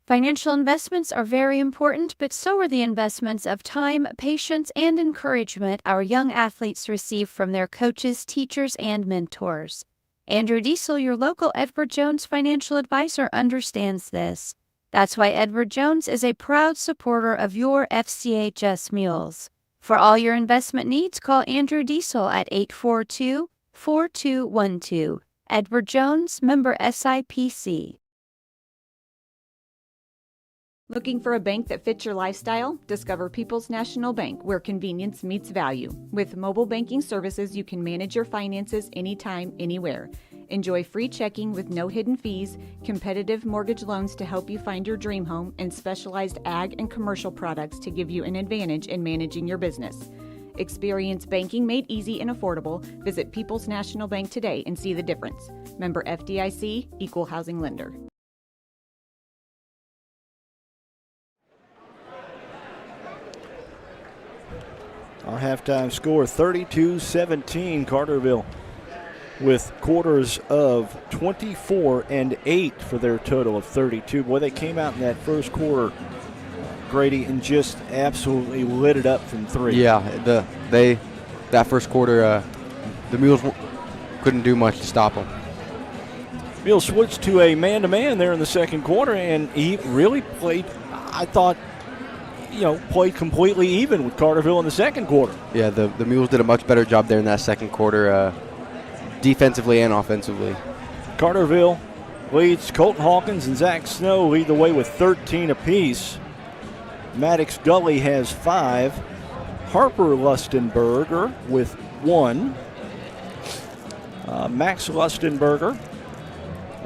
Financial investments are very important, but so are the investments of time, patience, and encouragement our young athletes receive from their coaches, teachers, and mentors. Andrew Diesel, your local Edward Jones financial advisor, understands this. That's why Edward Jones is a proud supporter of your FCHS Mules. For all your investment needs, call Andrew Diesel at 842-4212. Edward Jones, member SIPC. Looking for a bank that fits your lifestyle? Discover People's National Bank, where convenience meets value. With mobile banking services, you can manage your finances anytime, anywhere. Enjoy free checking with no hidden fees, competitive mortgage loans to help you find your dream home, and specialized ag and commercial products to give you an advantage in managing your business. Experience banking made easy and affordable. Visit People's National Bank today and see the difference. Member FDIC, Equal Housing Lender. Our halftime score, 32-17, Carterville with quarters of 24 and 8 for their total of 32. Boy, they came out in that first quarter, Grady, and just absolutely lit it up from three. Yeah, that first quarter, the Mules couldn't do much to stop them. Mules switched to a man-to-man there in the second quarter, and he really played, I thought, played completely even with Carterville in the second quarter. Yeah, the Mules did a much better job there in that second quarter, defensively and offensively. Carterville leads. Colton Hawkins and Zach Snow lead the way with 13 apiece. Maddox Gully has 5. Harper Lustenberger with 1. Max Lustenberger,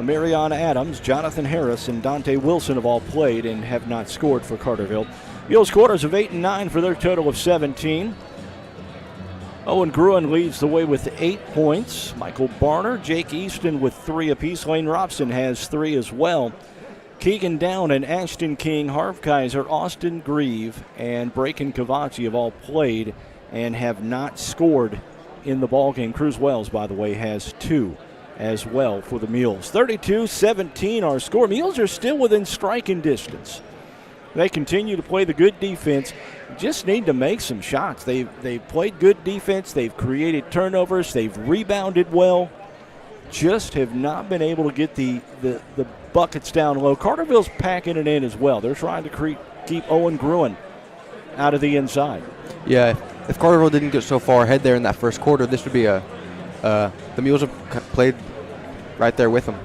Mariana Adams, Jonathan Harris, and Dante Wilson have all played and have not scored for Carterville. Mules quarters of 8 and 9 for their total of 17. Owen Gruen leads the way with 8 points. Michael Barner, Jake Easton with 3 apiece. Lane Robson has 3 as well. Keegan Down and Ashton King, Harv Kaiser, Austin Grieve, and Braken Cavazzi have all played and have not scored in the ballgame. Cruz Wells, by the way, has 2 as well for the Mules. 32-17 our score. Mules are still within striking distance. They continue to play the good defense. Just need to make some shots. They've played good defense. They've created turnovers. They've rebounded well. Just have not been able to get the buckets down low. Carterville's packing it in as well. They're trying to keep Owen Gruen out of the inside. Yeah, if Carterville didn't get so far ahead there in that first quarter, this would be the Mules have played right there with them.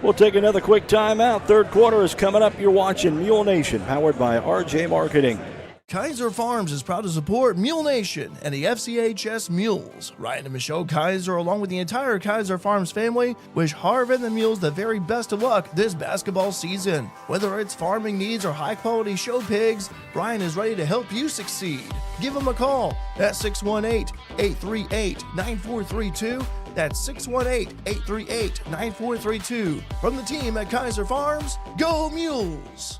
We'll take another quick timeout. Third quarter is coming up. You're watching Mule Nation, powered by RJ Marketing. Kaiser Farms is proud to support Mule Nation and the FCHS Mules. Ryan and Michelle Kaiser, along with the entire Kaiser Farms family, wish Harv and the Mules the very best of luck this basketball season. Whether it's farming needs or high-quality show pigs, Ryan is ready to help you succeed. Give him a call at 618-838-9432. That's 618-838-9432. From the team at Kaiser Farms, go Mules!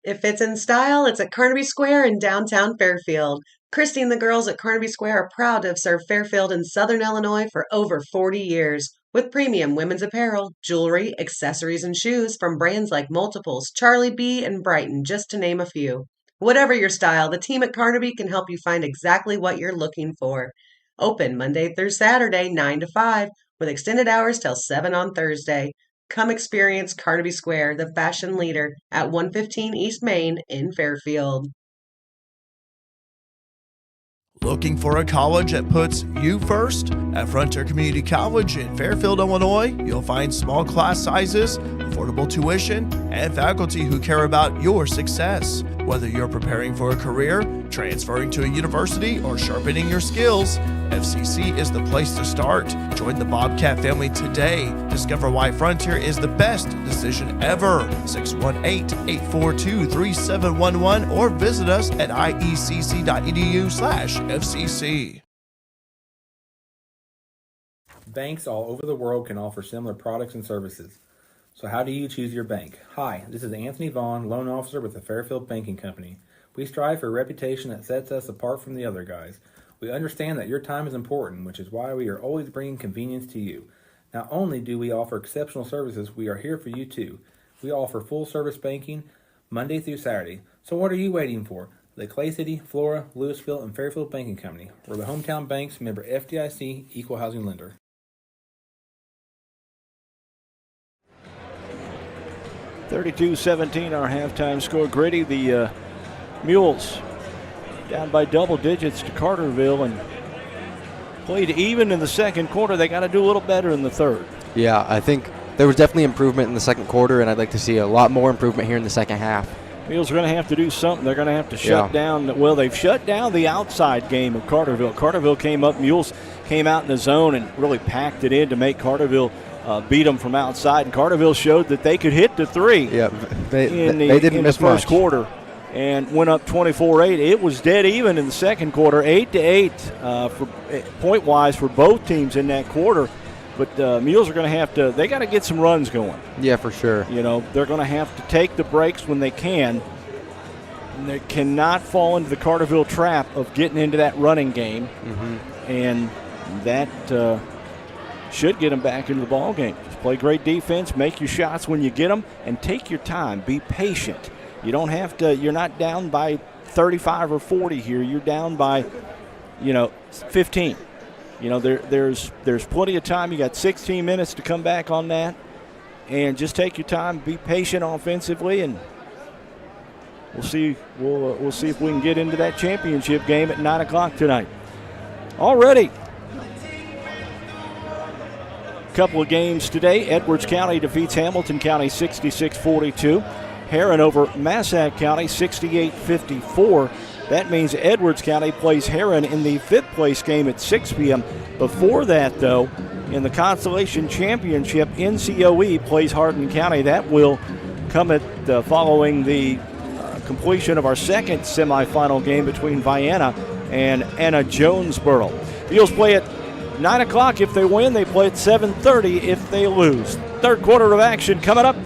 If it's in style, it's at Carnaby Square in downtown Fairfield. Christy and the girls at Carnaby Square are proud to have served Fairfield and Southern Illinois for over 40 years. With premium women's apparel, jewelry, accessories, and shoes from brands like Multiples, Charlie B, and Brighton, just to name a few. Whatever your style, the team at Carnaby can help you find exactly what you're looking for. Open Monday through Saturday, 9 to 5, with extended hours till 7 on Thursday. Come experience Carnaby Square, the fashion leader, at 115 East Main in Fairfield. Looking for a college that puts you first? At Frontier Community College in Fairfield, Illinois, you'll find small class sizes, affordable tuition, and faculty who care about your success. Whether you're preparing for a career, transferring to a university, or sharpening your skills, FCC is the place to start. Join the Bobcat family today. Discover why Frontier is the best decision ever. 618-842-3711 or visit us at iecc.edu/FCC. Banks all over the world can offer similar products and services. So how do you choose your bank? Hi, this is Anthony Vaughn, loan officer with the Fairfield Banking Company. We strive for a reputation that sets us apart from the other guys. We understand that your time is important, which is why we are always bringing convenience to you. Not only do we offer exceptional services, we are here for you too. We offer full-service banking Monday through Saturday. So what are you waiting for? The Clay City, Flora, Louisville, and Fairfield Banking Company. We're the hometown banks, member FDIC, Equal Housing Lender. 32-17 our halftime score. Grady, the Mules down by double digits to Carterville, and played even in the second quarter. They got to do a little better in the third. Yeah, I think there was definitely improvement in the second quarter, and I'd like to see a lot more improvement here in the second half. Mules are going to have to do something. They're going to have to shut down. Well, they've shut down the outside game of Carterville. Carterville came up. Mules came out in the zone and really packed it in to make Carterville beat them from outside. And Carterville showed that they could hit the three. Yeah, they didn't the miss first much. quarter, and went up 24-8. It was dead even in the second quarter, 8-8 for point-wise for both teams in that quarter. But Mules are going to have to. They got to get some runs going. Yeah, for sure. You know, they're going to have to take the breaks when they can. And they cannot fall into the Carterville trap of getting into that running game. And that should get them back into the ball game. Just play great defense, make your shots when you get them, and take your time. Be patient. You don't have to. You're not down by 35 or 40 here. You're down by, 15. There's plenty of time. You got 16 minutes to come back on that, and just take your time. Be patient offensively, and we'll see. We'll see if we can get into that championship game at 9 o'clock tonight. Already, a couple of games today. Edwards County defeats Hamilton County 66-42. Herron over Massac County 68-54. That means Edwards County plays Herron in the fifth place game at 6 p.m. Before that, though, in the Constellation Championship, NCOE plays Hardin County. That will come at following the completion of our second semifinal game between Vienna and Anna Jonesboro. Mules play at 9 o'clock if they win. They play at 7:30 if they lose. Third quarter of action coming up.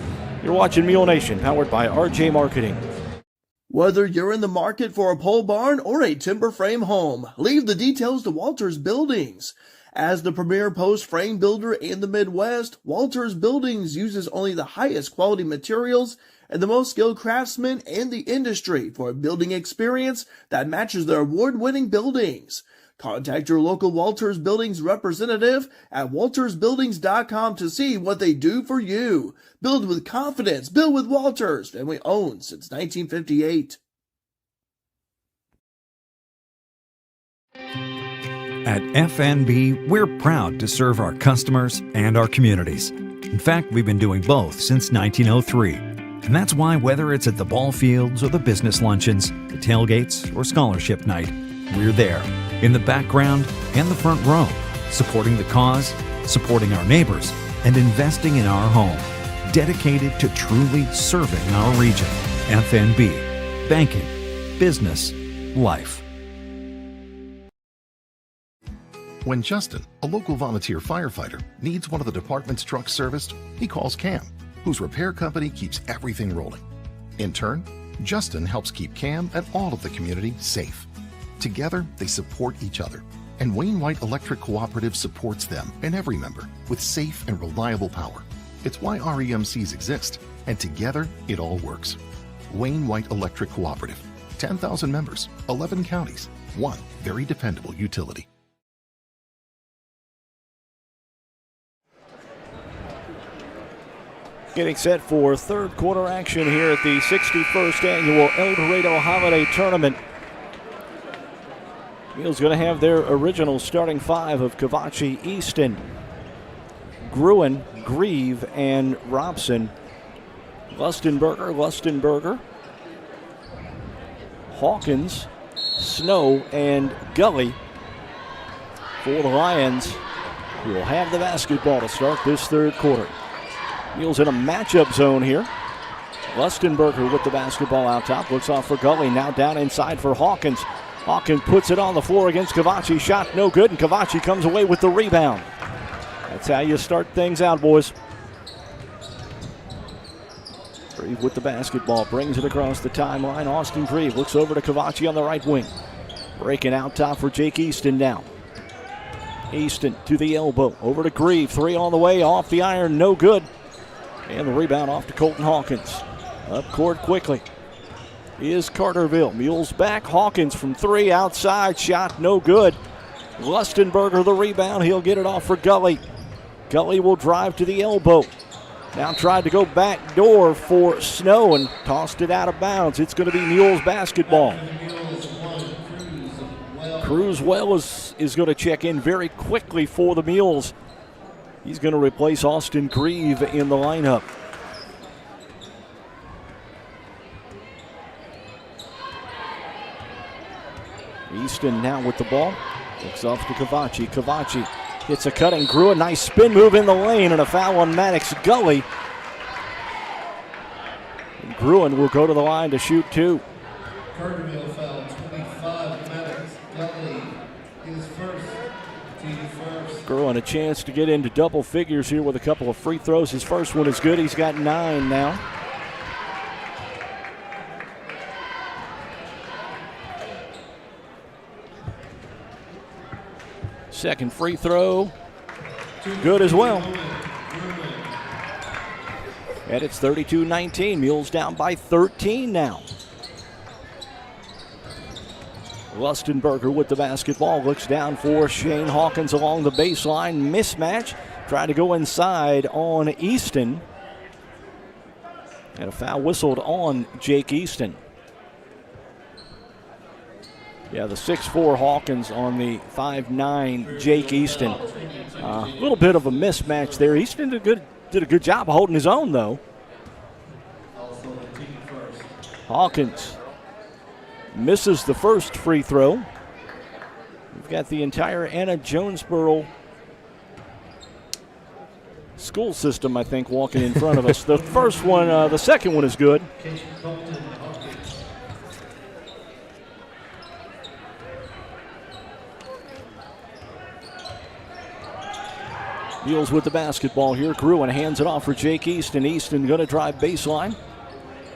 You're watching Mule Nation, powered by RJ Marketing. Whether you're in the market for a pole barn or a timber frame home, leave the details to Walters Buildings. As the premier post frame builder in the Midwest, Walters Buildings uses only the highest quality materials and the most skilled craftsmen in the industry for a building experience that matches their award-winning buildings. Contact your local Walters Buildings representative at waltersbuildings.com to see what they do for you. Build with confidence. Build with Walters. Family owned since 1958. At FNB, we're proud to serve our customers and our communities. In fact, we've been doing both since 1903. And that's why whether it's at the ball fields or the business luncheons, the tailgates or scholarship night, we're there, in the background and the front row, supporting the cause, supporting our neighbors, and investing in our home, dedicated to truly serving our region. FNB, banking, business, life. When Justin, a local volunteer firefighter, needs one of the department's trucks serviced, he calls Cam, whose repair company keeps everything rolling. In turn, Justin helps keep Cam and all of the community safe. Together, they support each other, and Wayne White Electric Cooperative supports them and every member with safe and reliable power. It's why REMCs exist, and together, it all works. Wayne White Electric Cooperative, 10,000 members, 11 counties, one very dependable utility. Getting set for third quarter action here at the 61st Annual Eldorado Holiday Tournament. Mules going to have their original starting five of Kavachi, Easton, Gruen, Grieve, and Robson. Lustenberger, Hawkins, Snow, and Gully for the Lions, who will have the basketball to start this third quarter. Mules in a matchup zone here. Lustenberger with the basketball out top. Looks off for Gully. Now down inside for Hawkins. Hawkins puts it on the floor against Kavachi. Shot no good, and Kavachi comes away with the rebound. That's how you start things out, boys. Grieve with the basketball. Brings it across the timeline. Austin Grieve looks over to Kavachi on the right wing. Breaking out top for Jake Easton now. Easton to the elbow. Over to Grieve. Three on the way. Off the iron. No good. And the rebound off to Colton Hawkins. Up court quickly is Carterville. Mules back. Hawkins from three outside. Shot no good. Lustenberger the rebound. He'll get it off for Gully. Gully will drive to the elbow. Now tried to go back door for Snow and tossed it out of bounds. It's going to be Mules basketball. Cruzwell is going to check in very quickly for the Mules. He's going to replace Austin Grieve in the lineup. Easton now with the ball. Looks off to Cavachi. Cavachi hits a cutting Grew. A nice spin move in the lane and a foul on Maddox Gully. And Gruen will go to the line to shoot two. Carterville foul 25. Maddox Gully is first. Team first. Gruen a chance to get into double figures here with a couple of free throws. His first one is good. He's got 9 now. Second free throw, good as well. And it's 32-19. Mules down by 13 now. Lustenberger with the basketball. Looks down for Shane Hawkins along the baseline. Mismatch. Trying to go inside on Easton. And a foul whistled on Jake Easton. Yeah, the 6'4 Hawkins on the 5'9 Jake Easton. A little bit of a mismatch there. Easton did a good job of holding his own, though. Hawkins misses the first free throw. We've got the entire Anna Jonesboro school system, I think, walking in front of us. The first one, the second one is good. Mules with the basketball here. Gruen hands it off for Jake Easton. Easton going to drive baseline.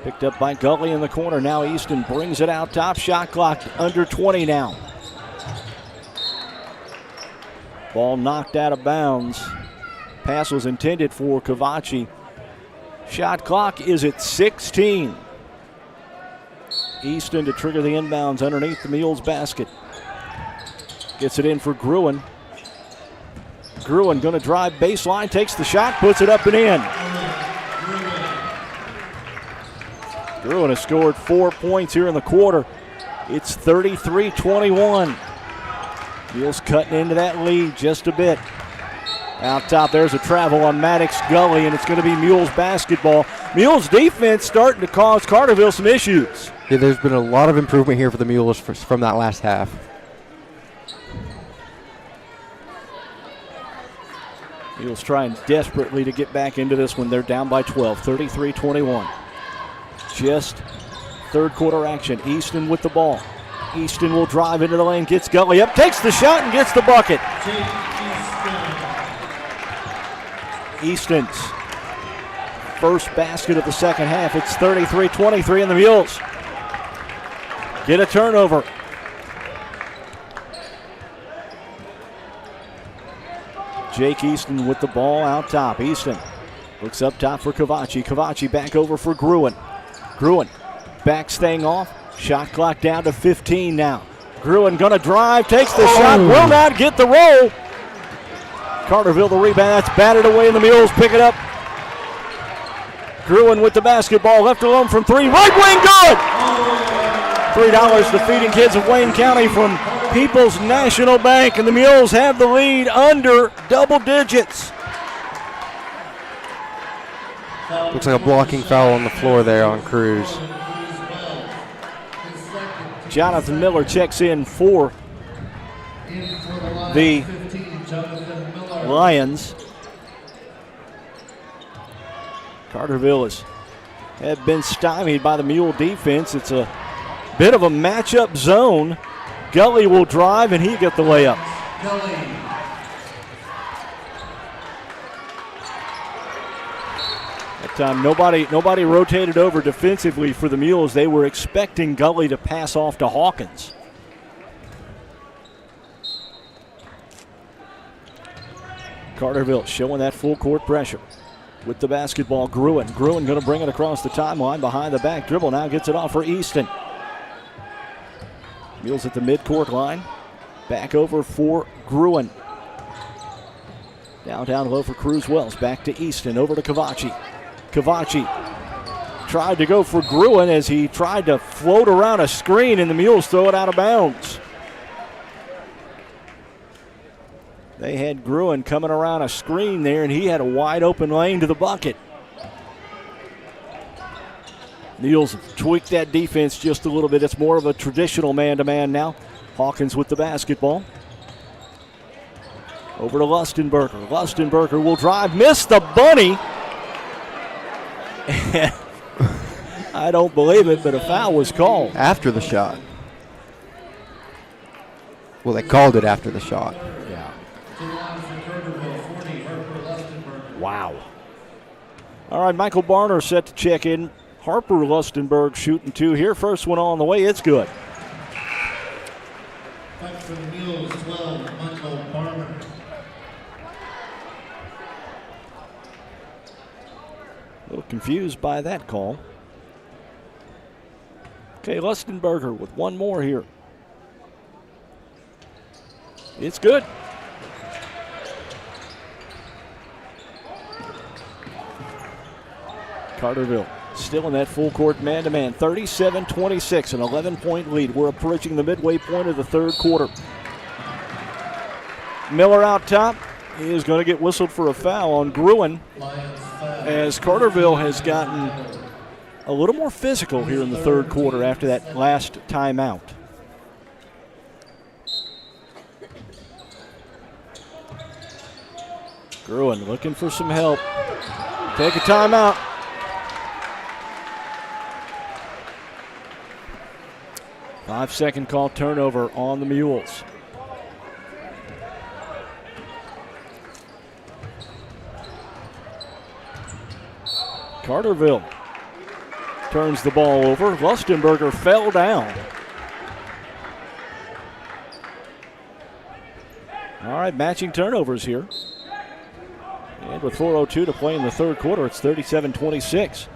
Picked up by Gully in the corner. Now Easton brings it out top. Shot clock under 20 now. Ball knocked out of bounds. Pass was intended for Cavachi. Shot clock is at 16. Easton to trigger the inbounds underneath the Mules basket. Gets it in for Gruen. Gruen going to drive baseline, takes the shot, puts it up and in. Gruen has scored 4 points here in the quarter. It's 33-21. Mules cutting into that lead just a bit. Out top, there's a travel on Maddox Gully, and it's going to be Mules basketball. Mules defense starting to cause Carterville some issues. Yeah, there's been a lot of improvement here for the Mules from that last half. Mules trying desperately to get back into this one. They're down by 12, 33-21. Just third quarter action. Easton with the ball. Easton will drive into the lane, gets Gully up, takes the shot, and gets the bucket. Easton's first basket of the second half. It's 33-23, and the Mules get a turnover. Jake Easton with the ball out top. Easton looks up top for Cavachi. Cavachi back over for Gruen. Gruen backs thing off. Shot clock down to 15 now. Gruen gonna drive, takes the shot, will not get the roll. Carterville the rebound, that's batted away, and the Mules pick it up. Gruen with the basketball, left alone from three, right wing good! $3 to Feeding Kids of Wayne County from People's National Bank, and the Mules have the lead under double digits. Looks like a blocking foul on the floor there on Cruz. Jonathan Miller checks in for the Lions. Carterville have been stymied by the Mule defense. It's a bit of a matchup zone. Gully will drive, and he get the layup. That time, nobody rotated over defensively for the Mules. They were expecting Gully to pass off to Hawkins. Carterville showing that full court pressure. With the basketball, Gruen. Gruen going to bring it across the timeline behind the back dribble. Now gets it off for Easton. Mules at the midcourt line. Back over for Gruen. Down low for Cruz Wells. Back to Easton. Over to Cavachi. Cavachi tried to go for Gruen as he tried to float around a screen, and the Mules throw it out of bounds. They had Gruen coming around a screen there, and he had a wide open lane to the bucket. Mules tweaked that defense just a little bit. It's more of a traditional man-to-man now. Hawkins with the basketball. Over to Lustenberger. Lustenberger will drive, miss the bunny. I don't believe it, but a foul was called. After the shot. Well, they called it after the shot. Yeah. Wow. All right, Michael Barner set to check in. Harper Lustenberg shooting 2 here. First one on the way. It's good. Back for the Mules, 12, Michael Barner. A little confused by that call. Okay, Lustenberger with one more here. It's good. Carterville still in that full court man-to-man. 37-26, an 11-point lead. We're approaching the midway point of the third quarter. Miller out top. He is going to get whistled for a foul on Gruen, as Carterville has gotten a little more physical here in the third quarter after that last timeout. Gruen looking for some help. Take a timeout. Five-second call turnover on the Mules. Carterville turns the ball over. Lustenberger fell down. All right, matching turnovers here. And with 4:02 to play in the third quarter, it's 37-26.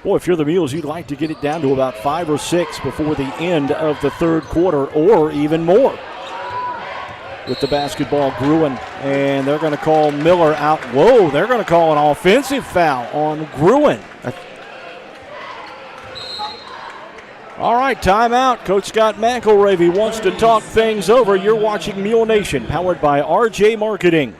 Boy, if you're the Mules, you'd like to get it down to about 5 or 6 before the end of the third quarter, or even more. With the basketball, Gruen, and they're going to call Miller out. Whoa, they're going to call an offensive foul on Gruen. All right, timeout. Coach Scott McElravy wants to talk things over. You're watching Mule Nation, powered by RJ Marketing.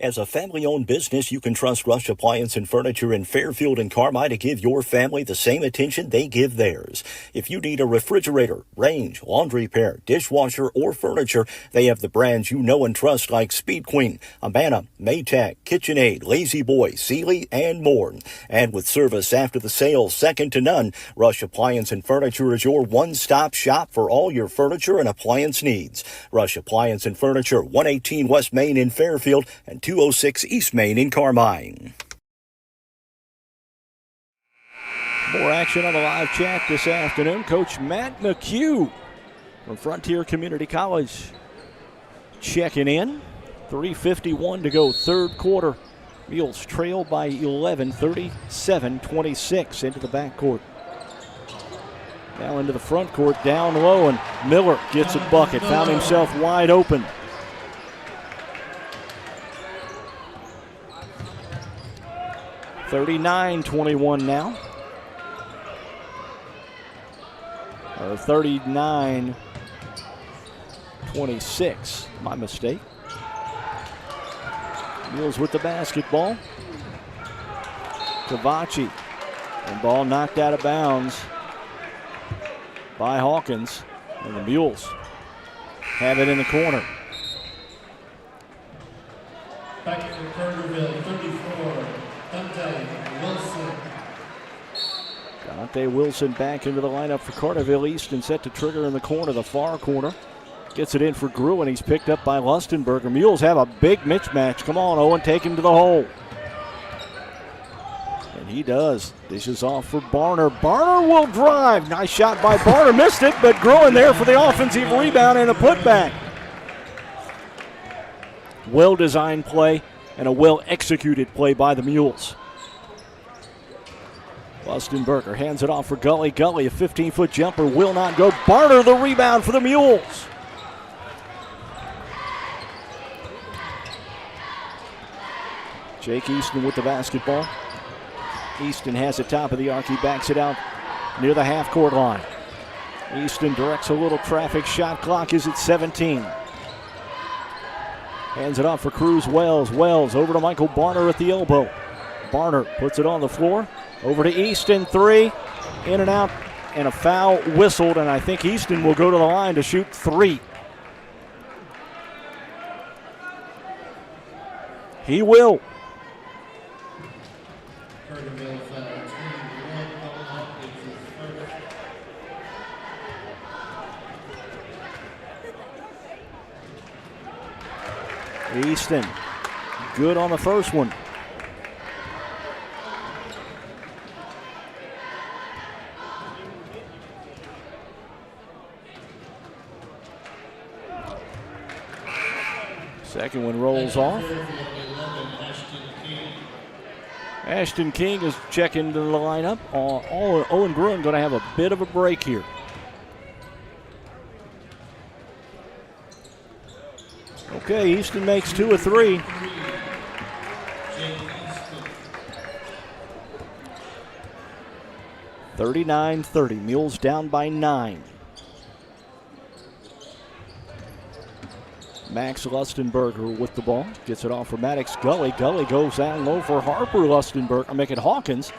As a family-owned business, you can trust Rush Appliance and Furniture in Fairfield and Carmi to give your family the same attention they give theirs. If you need a refrigerator, range, laundry repair, dishwasher, or furniture, they have the brands you know and trust like Speed Queen, Amana, Maytag, KitchenAid, Lazy Boy, Sealy, and more. And with service after the sale second to none, Rush Appliance and Furniture is your one-stop shop for all your furniture and appliance needs. Rush Appliance and Furniture, 118 West Main in Fairfield and 206 East Main in Carmine. More action on the live chat this afternoon. Coach Matt McHugh from Frontier Community College checking in. 3:51 to go, third quarter. Mules trail by 11, 37-26 into the backcourt. Now into the front court, down low, and Miller gets a bucket. Found himself wide open. $39-21 now. Or 39-26. My mistake. Mules with the basketball. Cavacci. And ball knocked out of bounds by Hawkins. And the Mules have it in the corner. Back to Carterville, 34. Dante Wilson back into the lineup for Carterville. Easton set to trigger in the corner, the far corner. Gets it in for Gruen. He's picked up by Lustenberger. Mules have a big mismatch. Come on, Owen, take him to the hole. And he does. Dishes off for Barner. Barner will drive. Nice shot by Barner. Missed it, but Gruen there for the offensive rebound and a putback. Well-designed play and a well-executed play by the Mules. Lustenberger hands it off for Gully. Gully, a 15-foot jumper, will not go. Barner, the rebound for the Mules. Jake Easton with the basketball. Easton has it top of the arc. He backs it out near the half-court line. Easton directs a little traffic. Shot clock is at 17. Hands it off for Cruz Wells. Wells over to Michael Barner at the elbow. Barner puts it on the floor. Over to Easton, 3. In and out, and a foul whistled, and I think Easton will go to the line to shoot 3. He will. Carterville foul, 21 coming up. It's his first. Easton, good on the first one. Second one rolls off. Ashton King is checking into the lineup. Owen Gruen going to have a bit of a break here. Okay, Easton makes 2 of 3. (39-30). Mules down by 9. Max Lustenberger with the ball. Gets it off for Maddox Gully. Gully goes down low for Harper Lustenberger. I'm making Hawkins.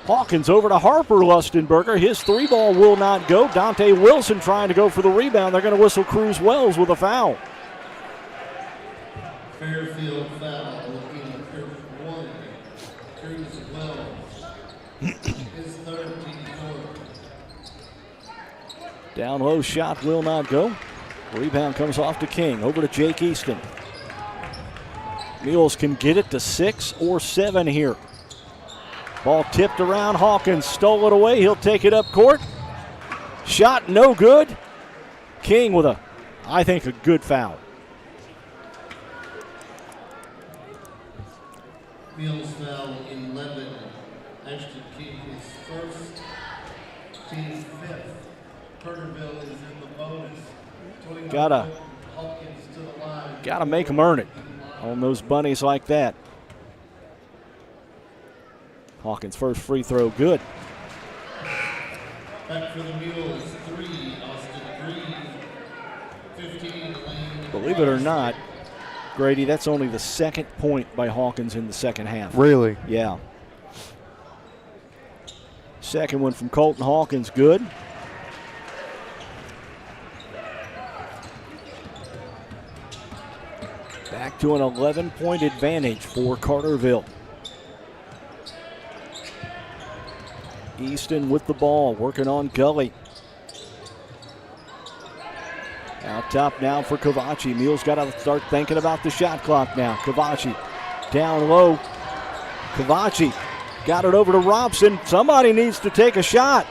Hawkins over to Harper Lustenberger. His 3 ball will not go. Dante Wilson trying to go for the rebound. They're going to whistle Cruz Wells with a foul. Fairfield foul in the first one. Cruz Wells. His 3rd team foul. Down low shot will not go. Rebound comes off to King. Over to Jake Easton. Mules can get it to 6 or 7 here. Ball tipped around. Hawkins stole it away. He'll take it up court. Shot no good. King with I think, a good foul. Mules foul 11. Ashton King is first. Team 5th. Carterville is in the bonus. Gotta make them earn it on those bunnies like that. Hawkins' first free throw, good. Back for the Mules, 3, Austin Green. 15, Lane. Believe it or not, Grady, that's only the 2nd point by Hawkins in the second half. Really? Yeah. Second one from Colton Hawkins, good. Back to an 11-point advantage for Carterville. Easton with the ball, working on Gully. Out top now for Cavacci. Mules got to start thinking about the shot clock now. Cavacci down low. Cavacci got it over to Robson. Somebody needs to take a shot.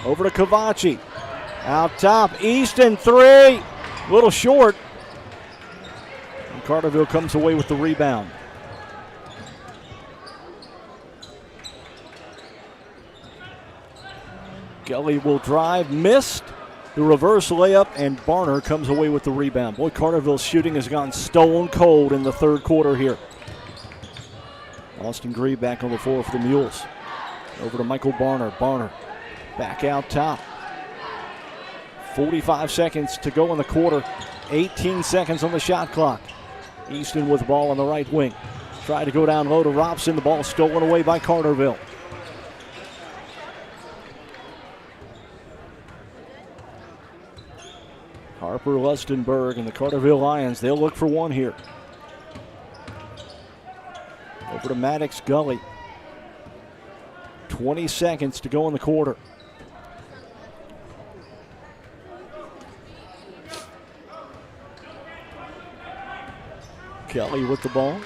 Over to Cavacci. Out top, Easton, 3. A little short. Carterville comes away with the rebound. Gully will drive, missed. The reverse layup, and Barner comes away with the rebound. Boy, Carterville's shooting has gone stone cold in the 3rd quarter here. Austin Green back on the floor for the Mules. Over to Michael Barner. Barner back out top. 45 seconds to go in the quarter. 18 seconds on the shot clock. Easton with the ball on the right wing. Try to go down low to Robson. The ball stolen away by Carterville. Harper Lustenberg and the Carterville Lions, they'll look for one here. Over to Maddox Gully. 20 seconds to go in the quarter. Kelly with the ball.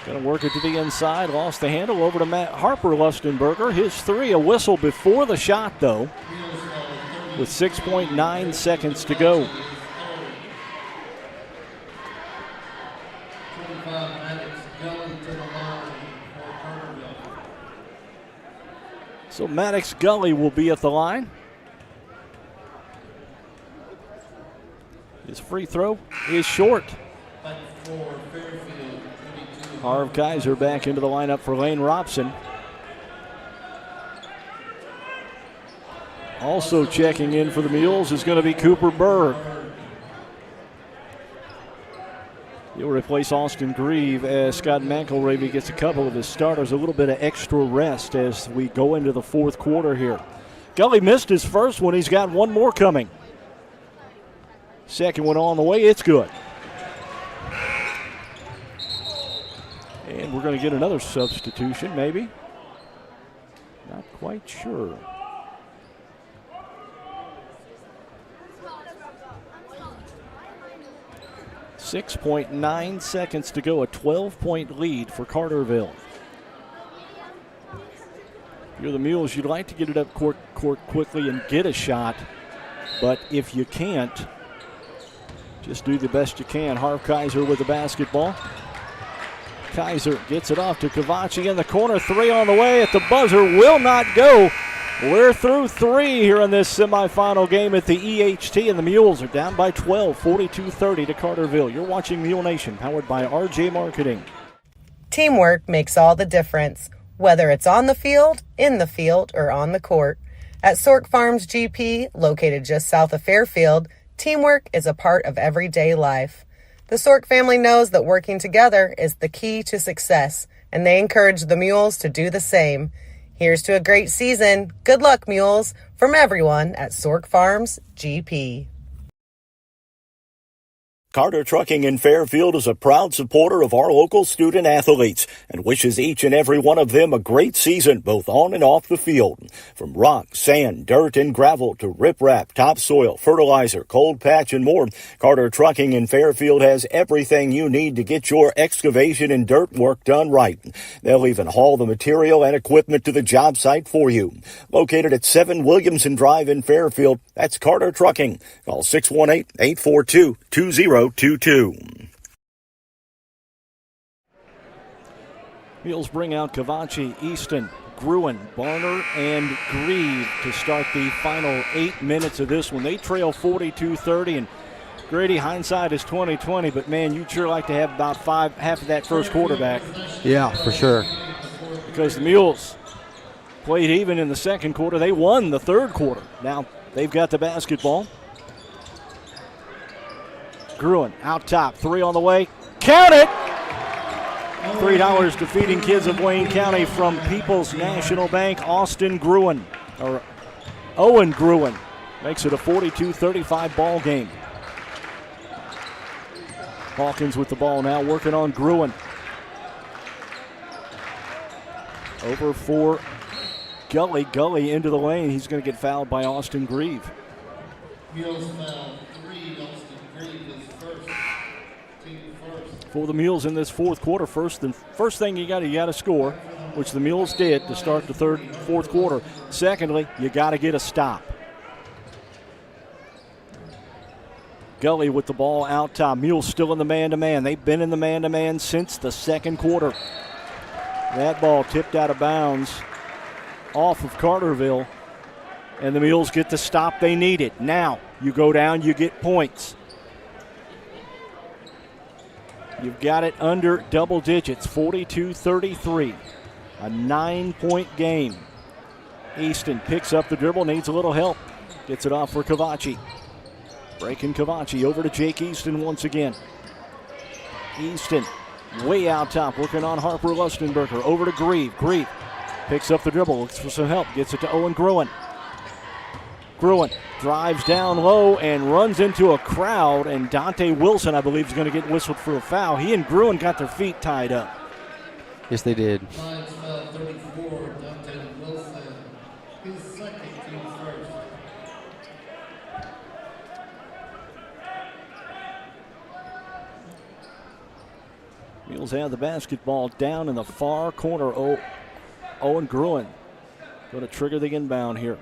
Going to work it to the inside. Lost the handle over to Harper Lustenberger. His 3, a whistle before the shot, though, with 6.9 seconds to go. So Maddox Gully will be at the line. His free throw is short. Harv Kaiser back into the lineup for Lane Robson. Also checking in for the Mules is going to be Cooper Berg. He'll replace Austin Grieve as Scott McElravy gets a couple of his starters, a little bit of extra rest as we go into the fourth quarter here. Gully missed his first one. He's got one more coming. Second one on the way. It's good. And we're going to get another substitution, maybe. Not quite sure. .9 seconds to go, a 12-point lead for Carterville. If you're the Mules, you'd like to get it up court quickly and get a shot, but if you can't, just do the best you can. Harv Kaiser with the basketball. Kaiser gets it off to Kavachi in the corner. Three on the way at the buzzer. Will not go. We're through three here in this semifinal game at the EHT, and the Mules are down by 12, 42-30 to Carterville. You're watching Mule Nation, powered by RJ Marketing. Teamwork makes all the difference, whether it's on the field, in the field, or on the court. At Sork Farms GP, located just south of Fairfield, teamwork is a part of everyday life. The Sork family knows that working together is the key to success, and they encourage the Mules to do the same. Here's to a great season. Good luck, Mules, from everyone at Sork Farms GP. Carter Trucking in Fairfield is a proud supporter of our local student athletes and wishes each and every one of them a great season, both on and off the field. From rock, sand, dirt, and gravel to riprap, topsoil, fertilizer, cold patch, and more, Carter Trucking in Fairfield has everything you need to get your excavation and dirt work done right. They'll even haul the material and equipment to the job site for you. Located at 7 Williamson Drive in Fairfield, that's Carter Trucking. Call 618-842-2022. Mules bring out Kavachi, Easton, Gruen, Barner, and Grieve to start the final 8 minutes of this one. They trail 42-30, and Grady, hindsight is 20/20, but man, you'd sure like to have about half of that first quarter back. Yeah, for sure. Because the Mules played even in the second quarter. They won the third quarter. Now they've got the basketball. Gruen out top, three on the way. Count it! $3 defeating kids of Wayne County from People's National Bank. Owen Gruen makes it a 42-35 ball game. Hawkins with the ball now, working on Gruen. Over for Gully. Gully into the lane. He's going to get fouled by Austin Grieve. Mules foul 3, Austin Grieve is first. Team first. For the Mules in this fourth quarter, first thing you got to score, which the Mules did to start the fourth quarter. Secondly, you got to get a stop. Gully with the ball out top. Mules still in the man-to-man. They've been in the man-to-man since the second quarter. That ball tipped out of bounds off of Carterville, and the Mules get the stop they needed. Now you go down, you get points. You've got it under double digits, 42-33, a 9-point game. Easton picks up the dribble, needs a little help. Gets it off for Kavachi. Breaking Kavachi over to Jake Easton once again. Easton way out top, working on Harper Lustenberger. Over to Grieve. Grieve picks up the dribble, looks for some help, gets it to Owen Gruen. Gruen drives down low and runs into a crowd, and Dante Wilson, I believe, is going to get whistled for a foul. He and Gruen got their feet tied up. Yes, they did. Lions foul 34, Dante Wilson. His second, team first. Mules have the basketball down in the far corner. Owen Gruen going to trigger the inbound here.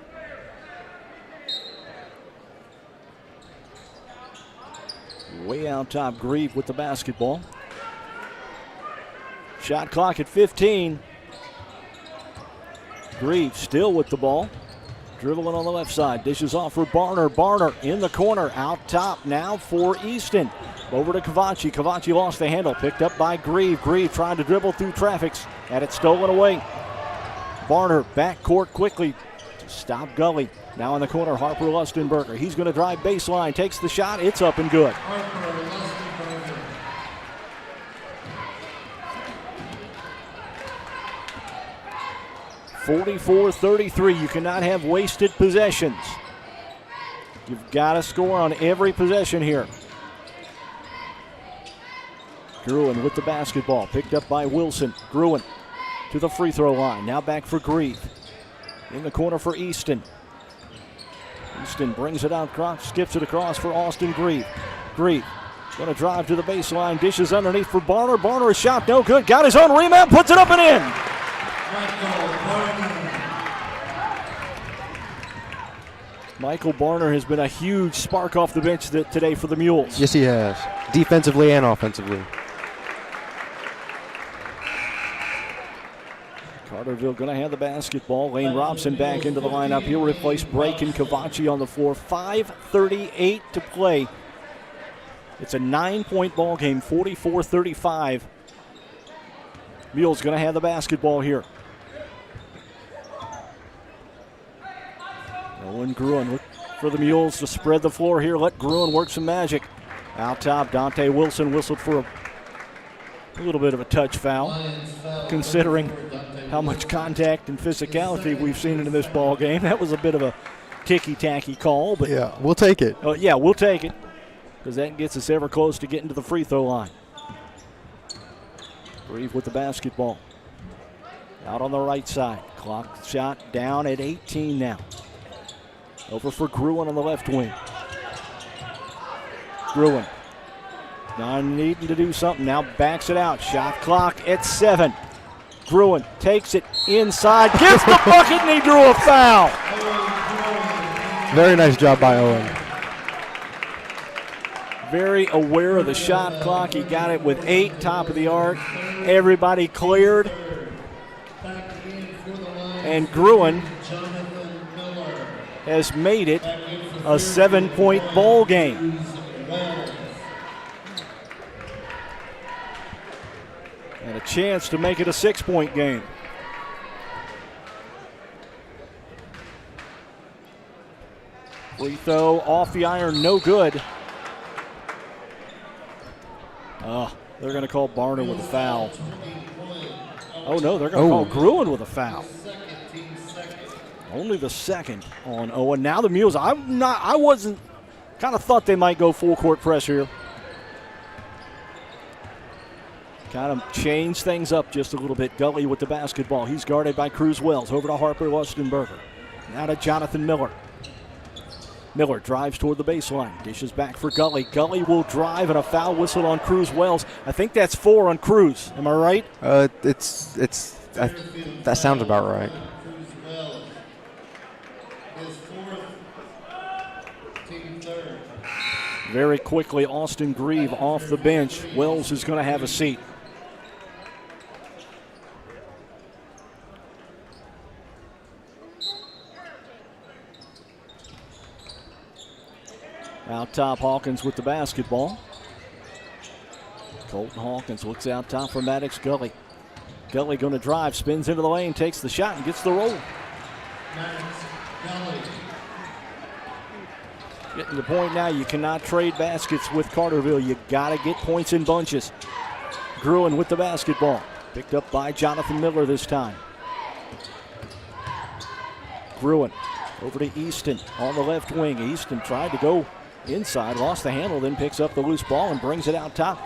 Way out top, Grieve with the basketball. Shot clock at 15. Grieve still with the ball. Dribbling on the left side. Dishes off for Barner. Barner in the corner. Out top now for Easton. Over to Kavachi. Kavachi lost the handle. Picked up by Grieve. Grieve trying to dribble through traffic. Had it stolen away. Barner back court quickly to stop Gully. Now in the corner, Harper Lustenberger. He's going to drive baseline. Takes the shot. It's up and good. 44-33. You cannot have wasted possessions. You've got to score on every possession here. Gruen with the basketball, picked up by Wilson. Gruen to the free throw line. Now back for Grieve. In the corner for Easton. Easton brings it out, skips it across for Austin Grieve. Grieve going to drive to the baseline, dishes underneath for Barner. Barner, a shot no good. Got his own rebound, puts it up and in. Michael Barner has been a huge spark off the bench today for the Mules. Yes, he has. Defensively and offensively. Carterville going to have the basketball. Lane Robson back into the lineup. He'll replace Brake and Cavacci on the floor. 5:38 to play. It's a 9-point ball game, 44-35. Mules going to have the basketball here. Owen Gruen for the Mules to spread the floor here. Let Gruen work some magic. Out top, Dante Wilson whistled for a little bit of a touch foul, considering how much contact and physicality we've seen in this ball game. That was a bit of a ticky-tacky call, but yeah, we'll take it. Yeah, we'll take it, because that gets us ever close to getting to the free throw line. Grieve with the basketball. Out on the right side. Clock shot down at 18 now. Over for Gruen on the left wing. Gruen now needing to do something. Now backs it out. Shot clock at 7. Gruen takes it inside, gets the bucket, and he drew a foul. Very nice job by Owen. Very aware of the shot clock. He got it with 8, top of the arc. Everybody cleared. And Gruen has made it a 7-point ball game. And a chance to make it a 6-point game. Free throw off the iron, no good. They're going to call Barner with a foul. Oh no, they're going to call Gruen with a foul. Only the second on Owen. Now the Mules, kind of thought they might go full court press here. Kind of change things up just a little bit. Gully with the basketball. He's guarded by Cruz Wells. Over to Harper Lustenberger. Now to Jonathan Miller. Miller drives toward the baseline. Dishes back for Gully. Gully will drive, and a foul whistle on Cruz Wells. I think that's 4 on Cruz. Am I right? That sounds about right. Very quickly, Austin Grieve off the bench. Wells is going to have a seat. Out top, Hawkins with the basketball. Colton Hawkins looks out top for Maddox Gully. Gully going to drive, spins into the lane, takes the shot, and gets the roll. Getting to the point now, you cannot trade baskets with Carterville. You got to get points in bunches. Gruen with the basketball. Picked up by Jonathan Miller this time. Gruen over to Easton on the left wing. Easton tried to go inside, lost the handle, then picks up the loose ball and brings it out top.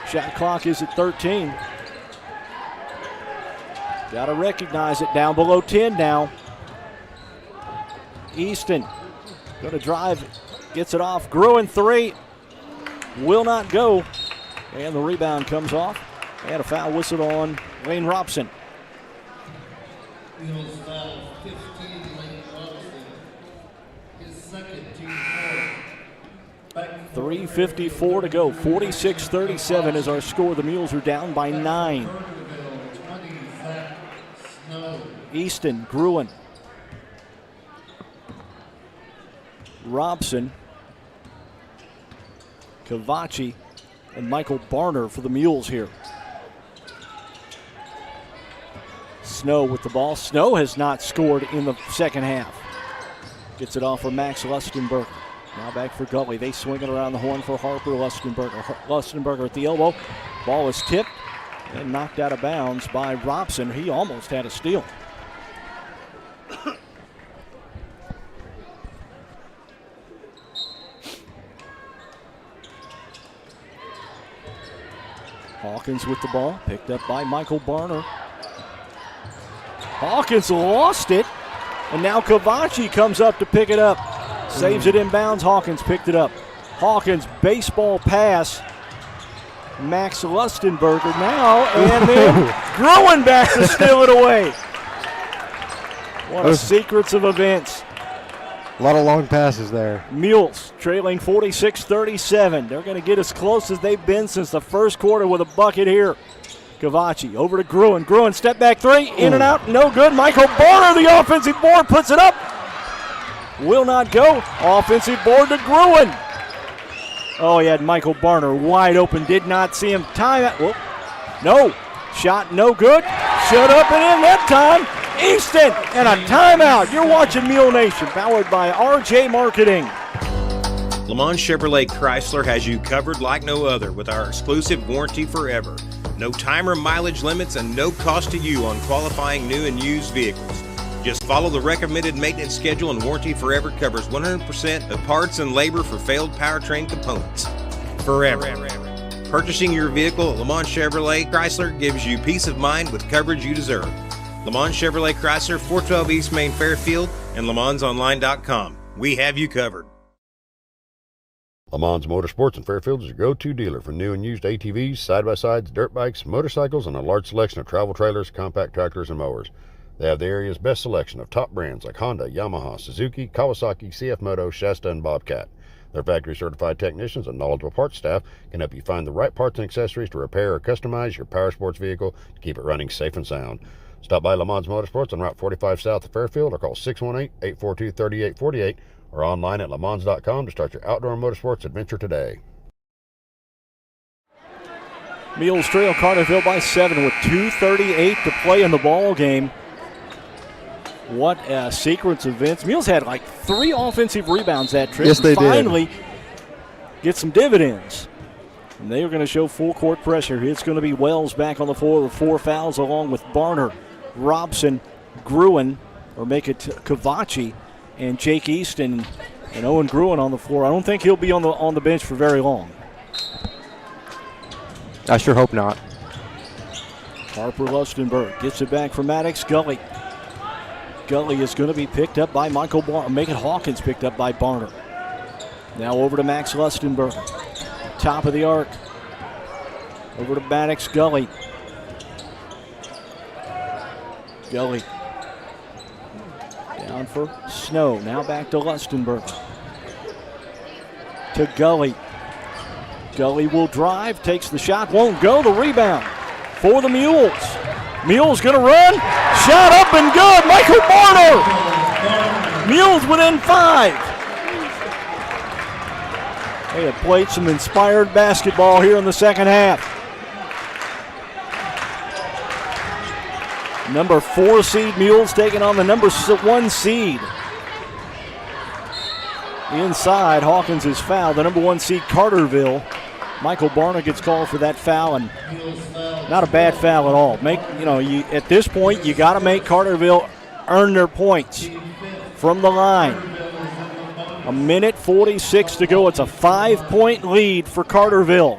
Shot clock is at 13. Got to recognize it, down below 10 now. Easton going to drive, gets it off. Gruen 3, will not go. And the rebound comes off. And a foul whistled on Lane Robson. 3:54 to go. 46-37 is our score. The Mules are down by 9. Easton, Gruen, Robson, Cavacci, and Michael Barner for the Mules here. Snow with the ball. Snow has not scored in the second half. Gets it off for Max Lustenberger. Now back for Gully. They swing it around the horn for Harper Lustenberger. Lustenberger at the elbow. Ball is tipped and knocked out of bounds by Robson. He almost had a steal. Hawkins with the ball, picked up by Michael Barner. Hawkins lost it, and now Kovaci comes up to pick it up. Saves it inbounds. Hawkins picked it up. Hawkins baseball pass. Max Lustenberger now, and then Gruen back to steal it away. What a sequence of events. A lot of long passes there. Mules trailing 46-37. They're going to get as close as they've been since the first quarter with a bucket here. Kovaci over to Gruen. Gruen step back three, in and out, no good. Michael Barner, the offensive board, puts it up. Will not go. Offensive board to Gruen. Oh, he had Michael Barner wide open, did not see him. Time out. Whoop. No. Shot no good. Shut up and in that time. Easton and a timeout. You're watching Mule Nation, powered by RJ Marketing. Lamont Chevrolet Chrysler has you covered like no other with our exclusive warranty forever. No time or mileage limits and no cost to you on qualifying new and used vehicles. Just follow the recommended maintenance schedule, and Warranty Forever covers 100% of parts and labor for failed powertrain components. Forever. Purchasing your vehicle at Lamont Chevrolet Chrysler gives you peace of mind with coverage you deserve. Lamont Chevrolet Chrysler, 412 East Main Fairfield, and LeMansOnline.com. We have you covered. Lamons Motorsports in Fairfield is your go-to dealer for new and used ATVs, side-by-sides, dirt bikes, motorcycles, and a large selection of travel trailers, compact tractors, and mowers. They have the area's best selection of top brands like Honda, Yamaha, Suzuki, Kawasaki, CF Moto, Shasta, and Bobcat. Their factory-certified technicians and knowledgeable parts staff can help you find the right parts and accessories to repair or customize your power sports vehicle to keep it running safe and sound. Stop by Lamons Motorsports on Route 45 south of Fairfield or call 618-842-3848 or online at lamons.com to start your outdoor motorsports adventure today. Mules trail Carterville by 7 with 2:38 to play in the ball game. What a sequence of events. Mules had like 3 offensive rebounds that trip. Yes, they finally get some dividends. And they are going to show full court pressure. It's going to be Wells back on the floor with 4 fouls along with Barner, Robson, Gruen, or make it Kovaci, and Jake Easton and Owen Gruen on the floor. I don't think he'll be on the bench for very long. I sure hope not. Harper Lustenberg gets it back from Maddox Gully. Gully is going to be picked up by Michael Barner. Macon Hawkins picked up by Barner. Now over to Max Lustenberg. Top of the arc. Over to Maddox Gully. Gully. Down for Snow. Now back to Lustenberg. To Gully. Gully will drive. Takes the shot. Won't go. The rebound for the Mules. Mules going to run. Shot up and good. Michael Barner. Mules within 5. They have played some inspired basketball here in the second half. Number 4 seed Mules taking on the number 1 seed. Inside, Hawkins is fouled. The number 1 seed Carterville. Michael Barner gets called for that foul, and not a bad foul at all. At this point, you got to make Carterville earn their points from the line. 1:46 to go. It's a 5-point lead for Carterville.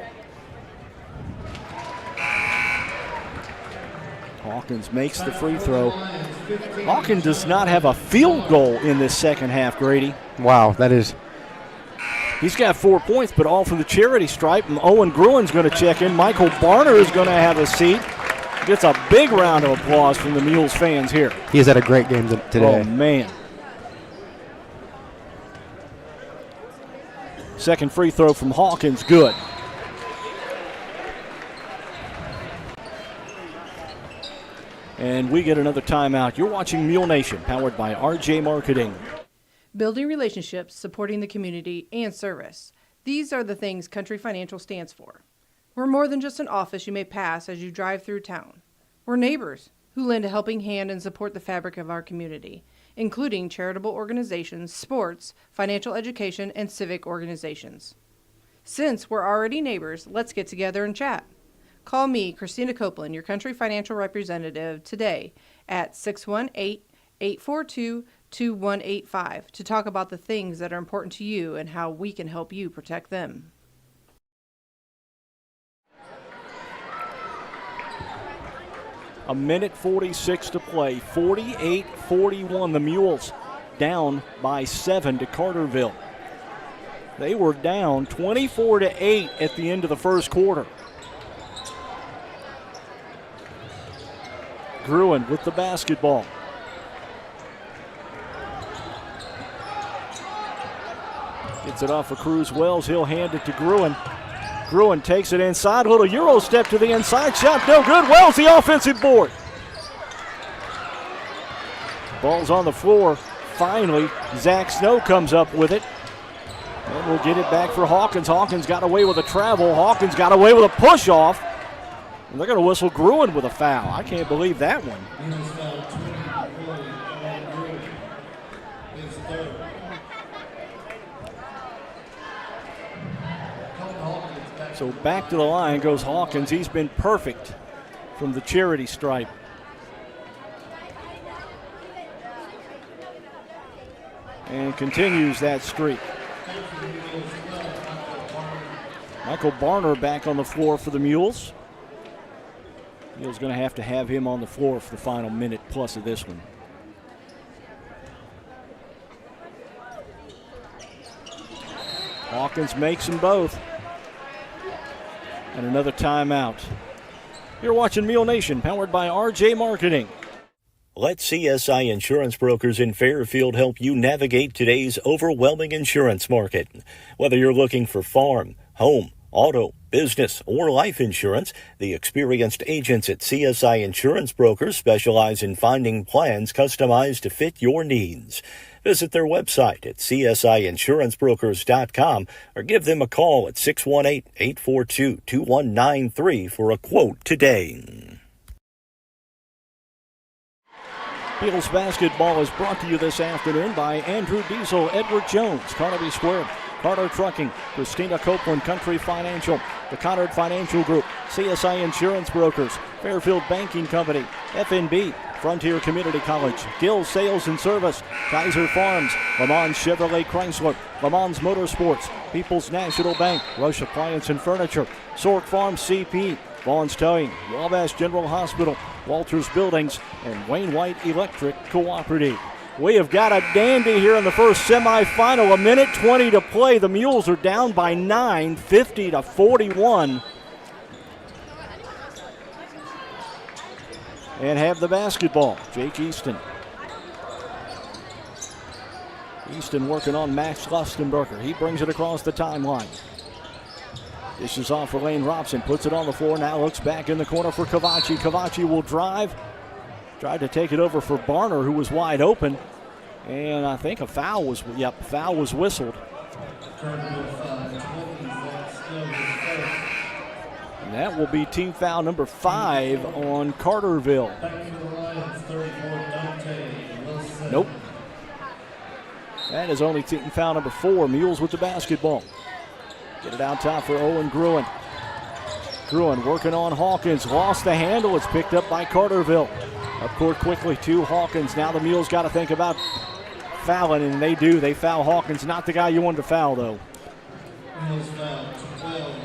Hawkins makes the free throw. Hawkins does not have a field goal in this second half, Grady. Wow, that is. He's got 4 points, but all from the charity stripe. And Owen Gruen's going to check in. Michael Barner is going to have a seat. Gets a big round of applause from the Mules fans here. He has had a great game today. Oh, man. Second free throw from Hawkins, good. And we get another timeout. You're watching Mule Nation, powered by RJ Marketing. Building relationships, supporting the community, and service. These are the things Country Financial stands for. We're more than just an office you may pass as you drive through town. We're neighbors who lend a helping hand and support the fabric of our community, including charitable organizations, sports, financial education, and civic organizations. Since we're already neighbors, let's get together and chat. Call me, Christina Copeland, your Country Financial representative, today at 618-842-2185 to talk about the things that are important to you and how we can help you protect them. A minute 46 to play. 48-41. The Mules down by 7 to Carterville. They were down 24-8 at the end of the first quarter. Gruen with the basketball. Gets it off of Cruz Wells. He'll hand it to Gruen. Gruen takes it inside. A little Euro step to the inside. Shot no good. Wells the offensive board. Ball's on the floor. Finally, Zach Snow comes up with it. And we'll get it back for Hawkins. Hawkins got away with a travel. Hawkins got away with a push-off. And they're going to whistle Gruen with a foul. I can't believe that one. So back to the line goes Hawkins. He's been perfect from the charity stripe. And continues that streak. Michael Barner back on the floor for the Mules. Mules going to have him on the floor for the final minute plus of this one. Hawkins makes them both. And another timeout. You're watching Mule Nation, powered by RJ Marketing. Let CSI Insurance Brokers in Fairfield help you navigate today's overwhelming insurance market. Whether you're looking for farm, home, auto, business, or life insurance, the experienced agents at CSI Insurance Brokers specialize in finding plans customized to fit your needs. Visit their website at csiinsurancebrokers.com or give them a call at 618-842-2193 for a quote today. Mules basketball is brought to you this afternoon by Andrew Diesel, Edward Jones, Carterville Square, Carter Trucking, Christina Copeland Country Financial, the Conard Financial Group, CSI Insurance Brokers, Fairfield Banking Company, FNB, Frontier Community College, Gill Sales and Service, Kaiser Farms, Le Mans Chevrolet Chrysler, Le Mans Motorsports, People's National Bank, Rush Appliance and Furniture, Sork Farms CP, Vaughn's Towing, Wabash General Hospital, Walters Buildings, and Wayne White Electric Cooperative. We have got a dandy here in the first semifinal. A minute 20 to play. The Mules are down by 9, 50-41. And have the basketball. Jake Easton. Easton working on Max Lustenberger. He brings it across the timeline. This is off for Lane Robson. Puts it on the floor. Now looks back in the corner for Cavacci. Cavacci will drive. Tried to take it over for Barner, who was wide open. And I think a foul was, foul was whistled. And that will be team foul number 5 on Carterville. Nope. That is only team foul number 4. Mules with the basketball. Get it out top for Owen Gruen. Gruen working on Hawkins. Lost the handle. It's picked up by Carterville. Up court quickly to Hawkins. Now the Mules got to think about fouling, and they do. They foul Hawkins. Not the guy you wanted to foul, though. Mules foul. 12.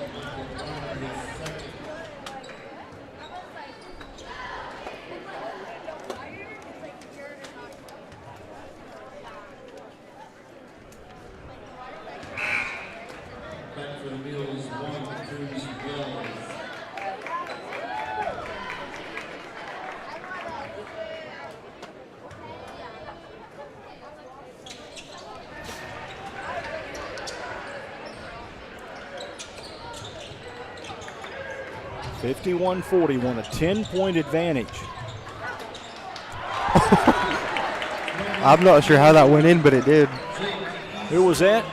Back for the Mules, one, Cruz Wells. (51-41), a 10-point advantage. I'm not sure how that went in, but it did. Who was that?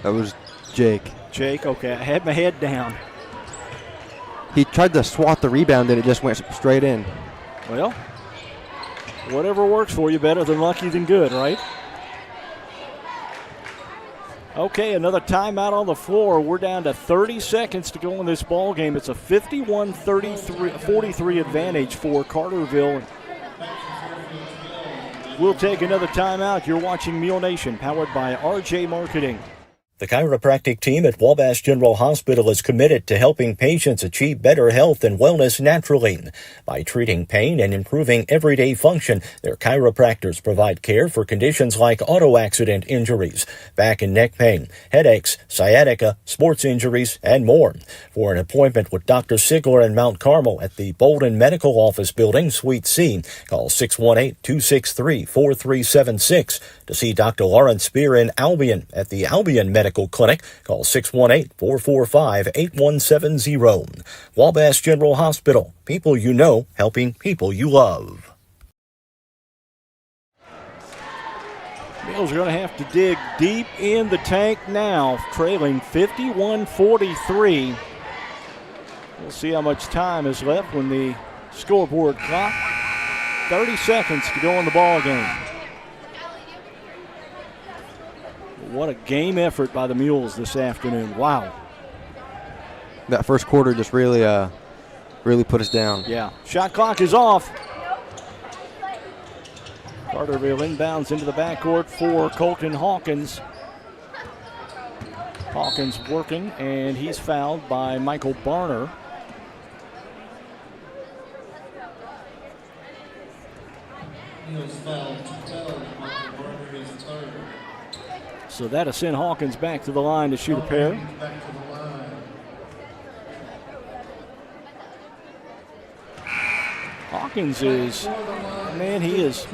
That was Jake. Jake, okay. I had my head down. He tried to swat the rebound, and it just went straight in. Well, whatever works for you, better than lucky than good, right? Okay, another timeout on the floor. We're down to 30 seconds to go in this ball game. It's a 51-43 advantage for Carterville. We'll take another timeout. You're watching Mule Nation, powered by RJ Marketing. The chiropractic team at Wabash General Hospital is committed to helping patients achieve better health and wellness naturally. By treating pain and improving everyday function, their chiropractors provide care for conditions like auto accident injuries, back and neck pain, headaches, sciatica, sports injuries, and more. For an appointment with Dr. Sigler in Mount Carmel at the Bolden Medical Office Building, Suite C, call 618-263-4376. To see Dr. Lawrence Spear in Albion at the Albion Medical Clinic, call 618-445-8170. Wabash General Hospital. People you know, helping people you love. Mules are going to have to dig deep in the tank now, trailing 51-43. We'll see how much time is left when the scoreboard clock. 30 seconds to go in the ball game. What a game effort by the Mules this afternoon. Wow. That first quarter just really put us down. Yeah. Shot clock is off. Carterville inbounds into the backcourt for Colton Hawkins. Hawkins working, and he's fouled by Michael Barner. So that'll send Hawkins back to the line to shoot a pair. Hawkins is, man, he is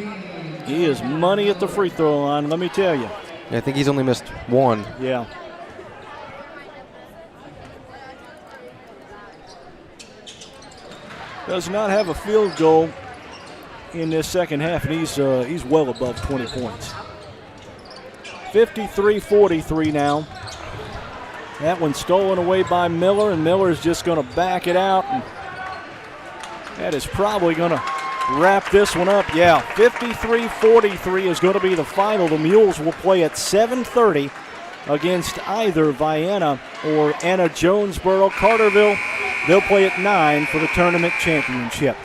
money at the free throw line, let me tell you. Yeah, I think he's only missed one. Yeah. Does not have a field goal in this second half, and he's well above 20 points. 53-43 now. That one stolen away by Miller, and Miller's just going to back it out. And that is probably going to wrap this one up. Yeah, 53-43 is going to be the final. The Mules will play at 7:30 against either Vienna or Anna Jonesboro. Carterville, they'll play at 9 for the tournament championship.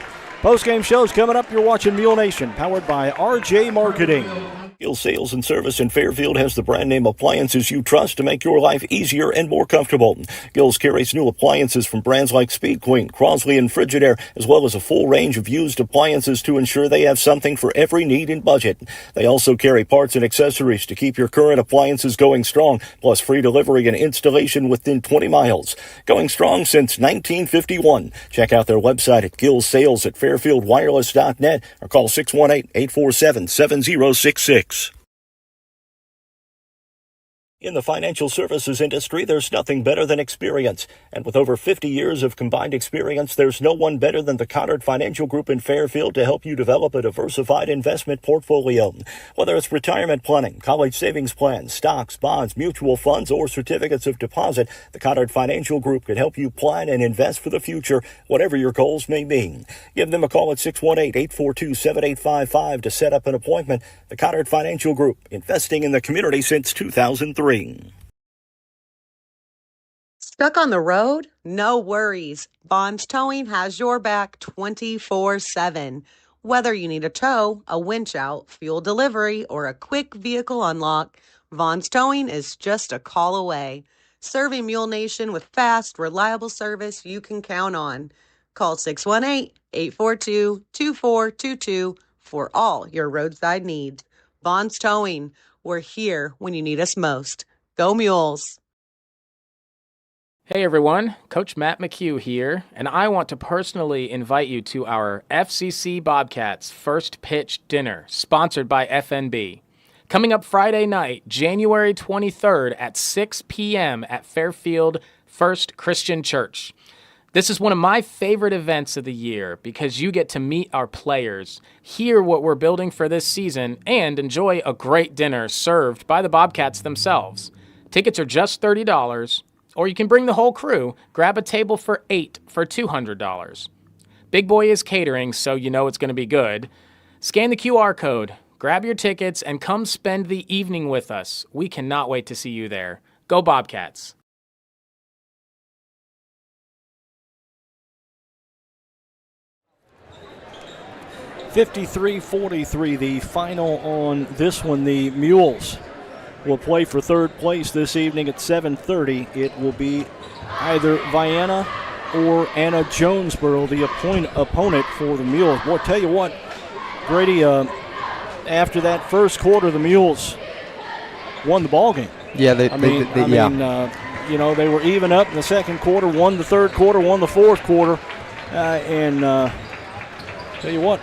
Postgame shows coming up. You're watching Mule Nation, powered by RJ Marketing. Gill's Sales and Service in Fairfield has the brand name appliances you trust to make your life easier and more comfortable. Gill's carries new appliances from brands like Speed Queen, Crosley, and Frigidaire, as well as a full range of used appliances to ensure they have something for every need and budget. They also carry parts and accessories to keep your current appliances going strong, plus free delivery and installation within 20 miles. Going strong since 1951. Check out their website at Gill's Sales at fairfieldwireless.net or call 618-847-7066. In the financial services industry, there's nothing better than experience. And with over 50 years of combined experience, there's no one better than the Cottard Financial Group in Fairfield to help you develop a diversified investment portfolio. Whether it's retirement planning, college savings plans, stocks, bonds, mutual funds, or certificates of deposit, the Cottard Financial Group can help you plan and invest for the future, whatever your goals may be. Give them a call at 618-842-7855 to set up an appointment. The Cottard Financial Group, investing in the community since 2003. Stuck on the road? No worries. Bonds Towing has your back 24/7. Whether you need a tow, a winch out, fuel delivery, or a quick vehicle unlock, Vaughn's Towing is just a call away. Serving Mule Nation with fast, reliable service you can count on. Call 618-842-2422 for all your roadside needs. Vaughn's Towing. We're here when you need us most. Go Mules! Hey everyone, Coach Matt McHugh here, and I want to personally invite you to our FCC Bobcats First Pitch Dinner, sponsored by FNB. Coming up Friday night, January 23rd at 6 p.m. at Fairfield First Christian Church. This is one of my favorite events of the year because you get to meet our players, hear what we're building for this season, and enjoy a great dinner served by the Bobcats themselves. Tickets are just $30, or you can bring the whole crew, grab a table for 8 for $200. Big Boy is catering, so you know it's going to be good. Scan the QR code, grab your tickets, and come spend the evening with us. We cannot wait to see you there. Go Bobcats! $53-43, the final on this one. The Mules will play for third place this evening at 7:30. It will be either Vienna or Anna Jonesboro, the opponent for the Mules. Boy, tell you what, Brady, after that first quarter, the Mules won the ball game. Yeah, they were even up in the second quarter, won the third quarter, won the fourth quarter, and tell you what,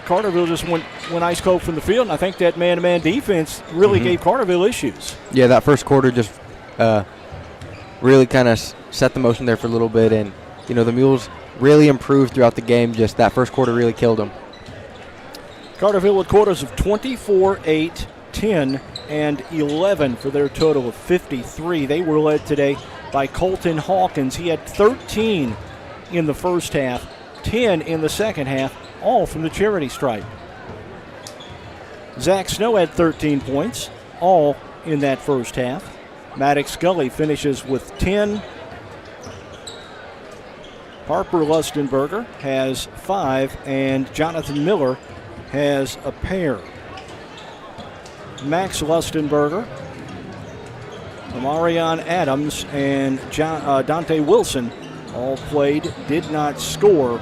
Carterville just went ice cold from the field, and I think that man-to-man defense really gave Carterville issues. Yeah, that first quarter just really kind of set the motion there for a little bit, and the Mules really improved throughout the game. Just that first quarter really killed them. Carterville with quarters of 24, 8, 10, and 11 for their total of 53. They were led today by Colton Hawkins. He had 13 in the first half, 10 in the second half, all from the charity stripe. Zach Snow had 13 points, all in that first half. Maddox Scully finishes with 10. Harper Lustenberger has 5, and Jonathan Miller has a pair. Max Lustenberger, Amarion Adams, and Dante Wilson all played, did not score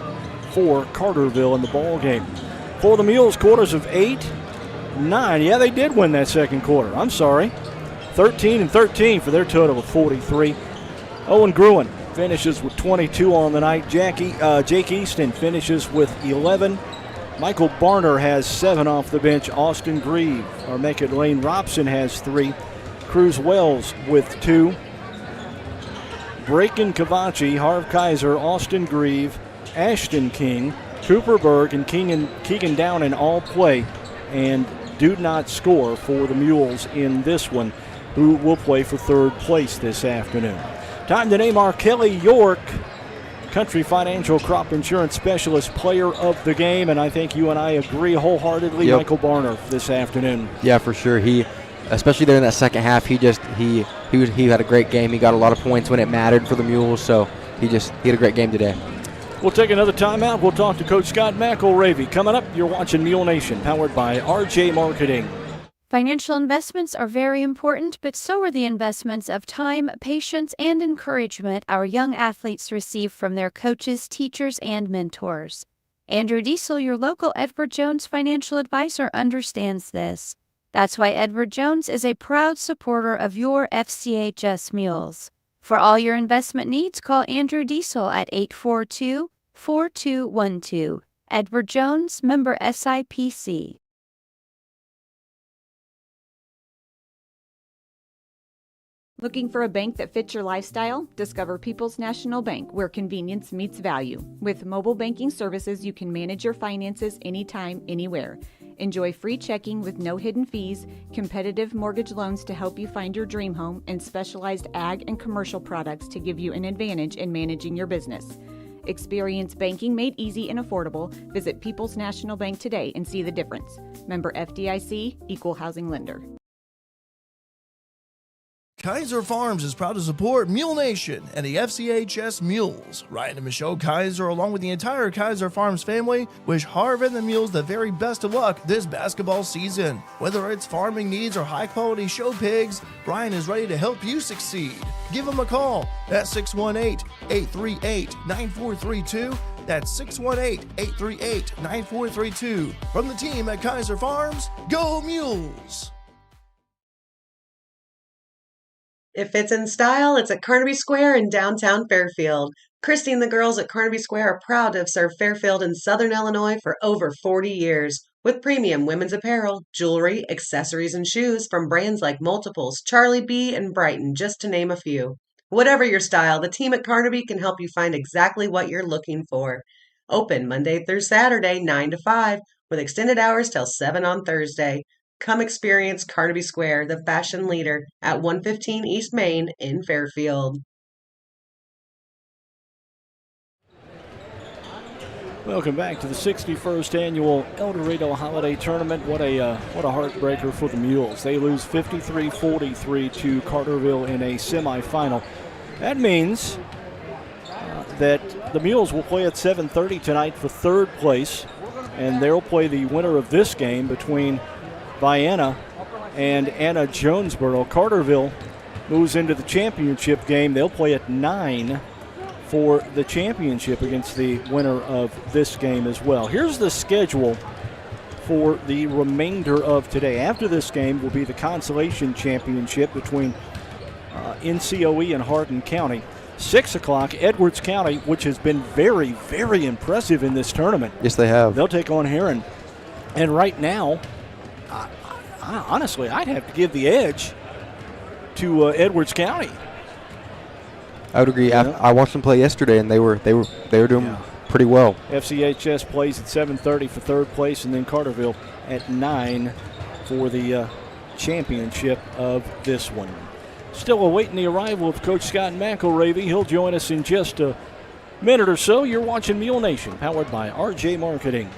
for Carterville in the ball game. For the Mules, quarters of 8, 9. Yeah, they did win that second quarter. I'm sorry. 13 and 13 for their total of 43. Owen Gruen finishes with 22 on the night. Jake Easton finishes with 11. Michael Barner has 7 off the bench. Austin Grieve, or make it Lane Robson, has 3. Cruz Wells with 2. Braken Cavachi, Harv Kaiser, Austin Grieve, Ashton King, Cooper Berg, and Keegan Downen all play and do not score for the Mules in this one, who will play for third place this afternoon. Time to name our Kelly York Country Financial Crop Insurance Specialist Player of the Game, and I think you and I agree wholeheartedly. Yep. Michael Barner this afternoon. Yeah, for sure. He, especially there in that second half, he had a great game. He got a lot of points when it mattered for the Mules, so he had a great game today. We'll take another timeout. We'll talk to Coach Scott McElravy. Coming up, you're watching Mule Nation, powered by RJ Marketing. Financial investments are very important, but so are the investments of time, patience, and encouragement our young athletes receive from their coaches, teachers, and mentors. Andrew Diesel, your local Edward Jones financial advisor, understands this. That's why Edward Jones is a proud supporter of your FCHS Mules. For all your investment needs, call Andrew Diesel at 842-4212. Edward Jones, member SIPC. Looking for a bank that fits your lifestyle? Discover People's National Bank, where convenience meets value. With mobile banking services, you can manage your finances anytime, anywhere. Enjoy free checking with no hidden fees, competitive mortgage loans to help you find your dream home, and specialized ag and commercial products to give you an advantage in managing your business. Experience banking made easy and affordable. Visit People's National Bank today and see the difference. Member FDIC, Equal Housing Lender. Kaiser Farms is proud to support Mule Nation and the FCHS Mules. Ryan and Michelle Kaiser, along with the entire Kaiser Farms family, wish Harv and the Mules the very best of luck this basketball season. Whether it's farming needs or high-quality show pigs, Brian is ready to help you succeed. Give him a call at 618-838-9432. That's 618-838-9432. From the team at Kaiser Farms, go Mules! If it's in style, it's at Carnaby Square in downtown Fairfield. Christy and the girls at Carnaby Square are proud to have served Fairfield and Southern Illinois for over 40 years. With premium women's apparel, jewelry, accessories, and shoes from brands like Multiples, Charlie B., and Brighton, just to name a few. Whatever your style, the team at Carnaby can help you find exactly what you're looking for. Open Monday through Saturday, 9 to 5, with extended hours till 7 on Thursday. Come experience Carnaby Square, the fashion leader, at 115 East Main in Fairfield. Welcome back to the 61st annual Eldorado Holiday Tournament. What a heartbreaker for the Mules. They lose 53-43 to Carterville in a semifinal. That means that the Mules will play at 7:30 tonight for third place, and they'll play the winner of this game between Vienna and Anna Jonesboro. Carterville moves into the championship game. They'll play at 9 for the championship against the winner of this game as well. Here's the schedule for the remainder of today. After this game will be the consolation championship between NCOE and Hardin County. 6 o'clock, Edwards County, which has been very, very impressive in this tournament. Yes, they have. They'll take on Heron. And right now, honestly, I'd have to give the edge to Edwards County. I would agree. Yeah. I watched them play yesterday, and they were doing pretty well. FCHS plays at 7:30 for third place, and then Carterville at 9 for the championship of this one. Still awaiting the arrival of Coach Scott McElravy. He'll join us in just a minute or so. You're watching Mule Nation, powered by RJ Marketing.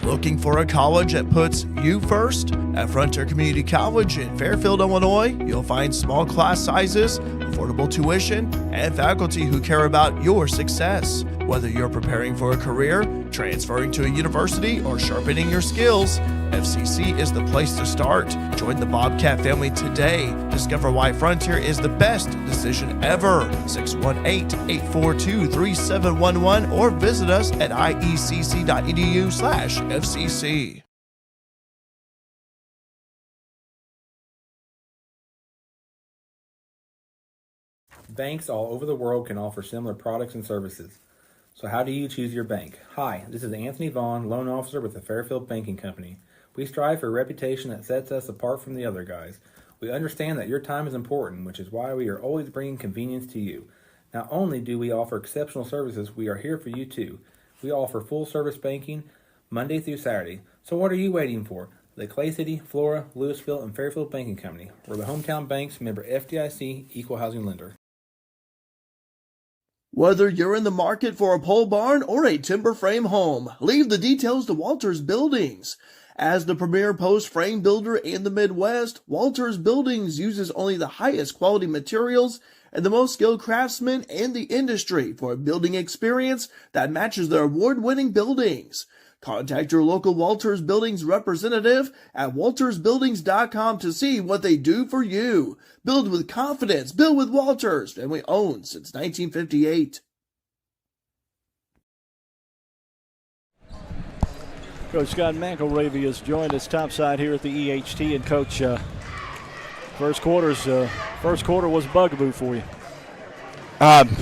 Looking for a college that puts you first? At Frontier Community College in Fairfield, Illinois, you'll find small class sizes, affordable tuition, and faculty who care about your success. Whether you're preparing for a career, transferring to a university, or sharpening your skills, FCC is the place to start. Join the Bobcat family today. Discover why Frontier is the best decision ever. 618-842-3711 or visit us at iecc.edu/FCC. Banks all over the world can offer similar products and services. So how do you choose your bank? Hi, this is Anthony Vaughn, loan officer with the Fairfield Banking Company. We strive for a reputation that sets us apart from the other guys. We understand that your time is important, which is why we are always bringing convenience to you. Not only do we offer exceptional services, we are here for you too. We offer full service banking Monday through Saturday. So what are you waiting for? The Clay City, Flora, Louisville, and Fairfield Banking Company. We're the hometown banks, member FDIC, equal housing lender. Whether you're in the market for a pole barn or a timber frame home, leave the details to Walters Buildings. As the premier post frame builder in the Midwest, Walters Buildings uses only the highest quality materials and the most skilled craftsmen in the industry for a building experience that matches their award-winning buildings. Contact your local Walters Buildings representative at waltersbuildings.com to see what they do for you. Build with confidence. Build with Walters. Family owned since 1958. Coach Scott McElravy has joined us topside here at the EHT. And, Coach, first quarter was bugaboo for you.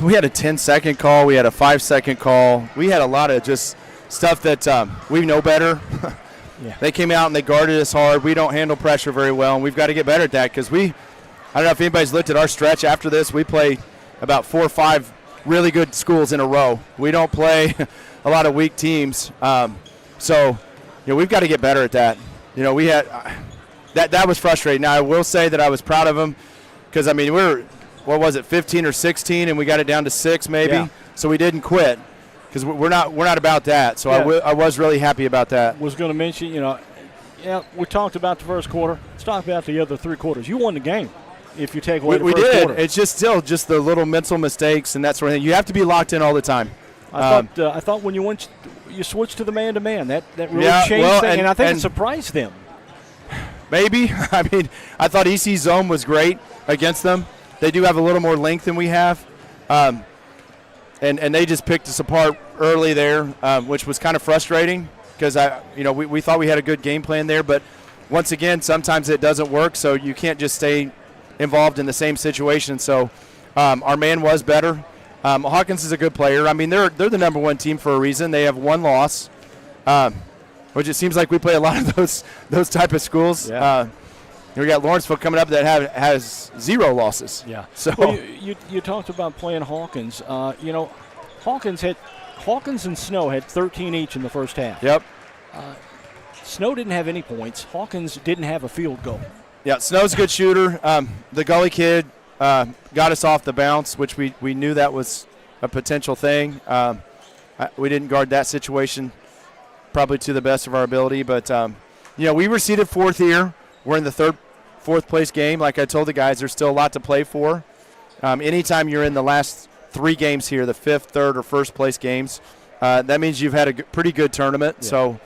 We had a 10-second call. We had a 5-second call. We had a lot of just stuff that we know better. Yeah. They came out and they guarded us hard. We don't handle pressure very well, and we've got to get better at that because I don't know if anybody's looked at our stretch after this. We play about 4 or 5 really good schools in a row. We don't play a lot of weak teams. So, we've got to get better at that. We had that was frustrating. Now, I will say that I was proud of them because, we were, 15 or 16, and we got it down to 6 maybe. Yeah. So we didn't quit. Because we're not about that, so Yeah. I was really happy about that. Was going to mention, we talked about the first quarter. Let's talk about the other 3 quarters. You won the game if you take away the we first did. quarter. It's just the little mental mistakes and that sort of thing. You have to be locked in all the time. I thought when you switched to the man-to-man, that really changed things, and I think it surprised them. Maybe. I thought EC zone was great against them. They do have a little more length than we have. And they just picked us apart early there, which was kind of frustrating because we thought we had a good game plan there, but once again, sometimes it doesn't work, so you can't just stay involved in the same situation. So our man was better. Hawkins is a good player. They're the number 1 team for a reason. They have 1 loss, which it seems like we play a lot of those type of schools. Yeah. We got Lawrenceville coming up that has 0 losses. Yeah. So you talked about playing Hawkins. Hawkins and Snow had 13 each in the first half. Yep. Snow didn't have any points. Hawkins didn't have a field goal. Yeah, Snow's a good shooter. The Gully kid got us off the bounce, which we knew that was a potential thing. We didn't guard that situation probably to the best of our ability, but we were seeded 4th here. We're in the 4th place game. Like I told the guys, there's still a lot to play for. Anytime you're in the last 3 games here, the 5th, 3rd, or 1st place games, that means you've had a pretty good tournament. Yeah. So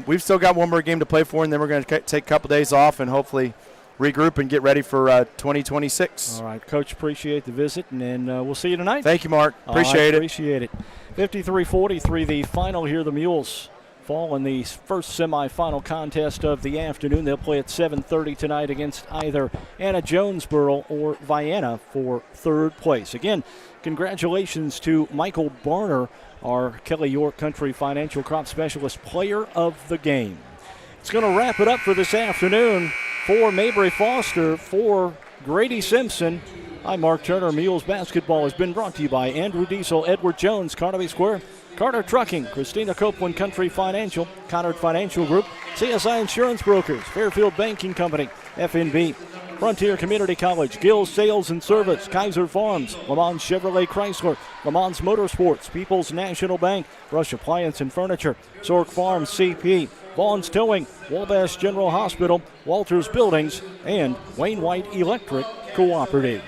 we've still got one more game to play for, and then we're going to take a couple days off and hopefully regroup and get ready for 2026. All right, Coach, appreciate the visit, and then we'll see you tonight. Thank you, Mark. Appreciate it. Appreciate it. 53-43, the final here. The Mules fall in the first semifinal contest of the afternoon. They'll play at 7:30 tonight against either Anna Jonesboro or Vienna for third place. Again, congratulations to Michael Barner, our Kelly York Country Financial Crop Specialist Player of the Game. It's going to wrap it up for this afternoon. For Mabry Foster, for Grady Simpson, I'm Mark Turner. Mules basketball has been brought to you by Andrew Diesel, Edward Jones, Carterville Square, Carter Trucking, Christina Copeland Country Financial, Connard Financial Group, CSI Insurance Brokers, Fairfield Banking Company, FNB, Frontier Community College, Gills Sales and Service, Kaiser Farms, Le Mans Chevrolet Chrysler, Le Mans Motorsports, People's National Bank, Rush Appliance and Furniture, Sork Farms CP, Vaughn's Towing, Wabash General Hospital, Walters Buildings, and Wayne White Electric Cooperative.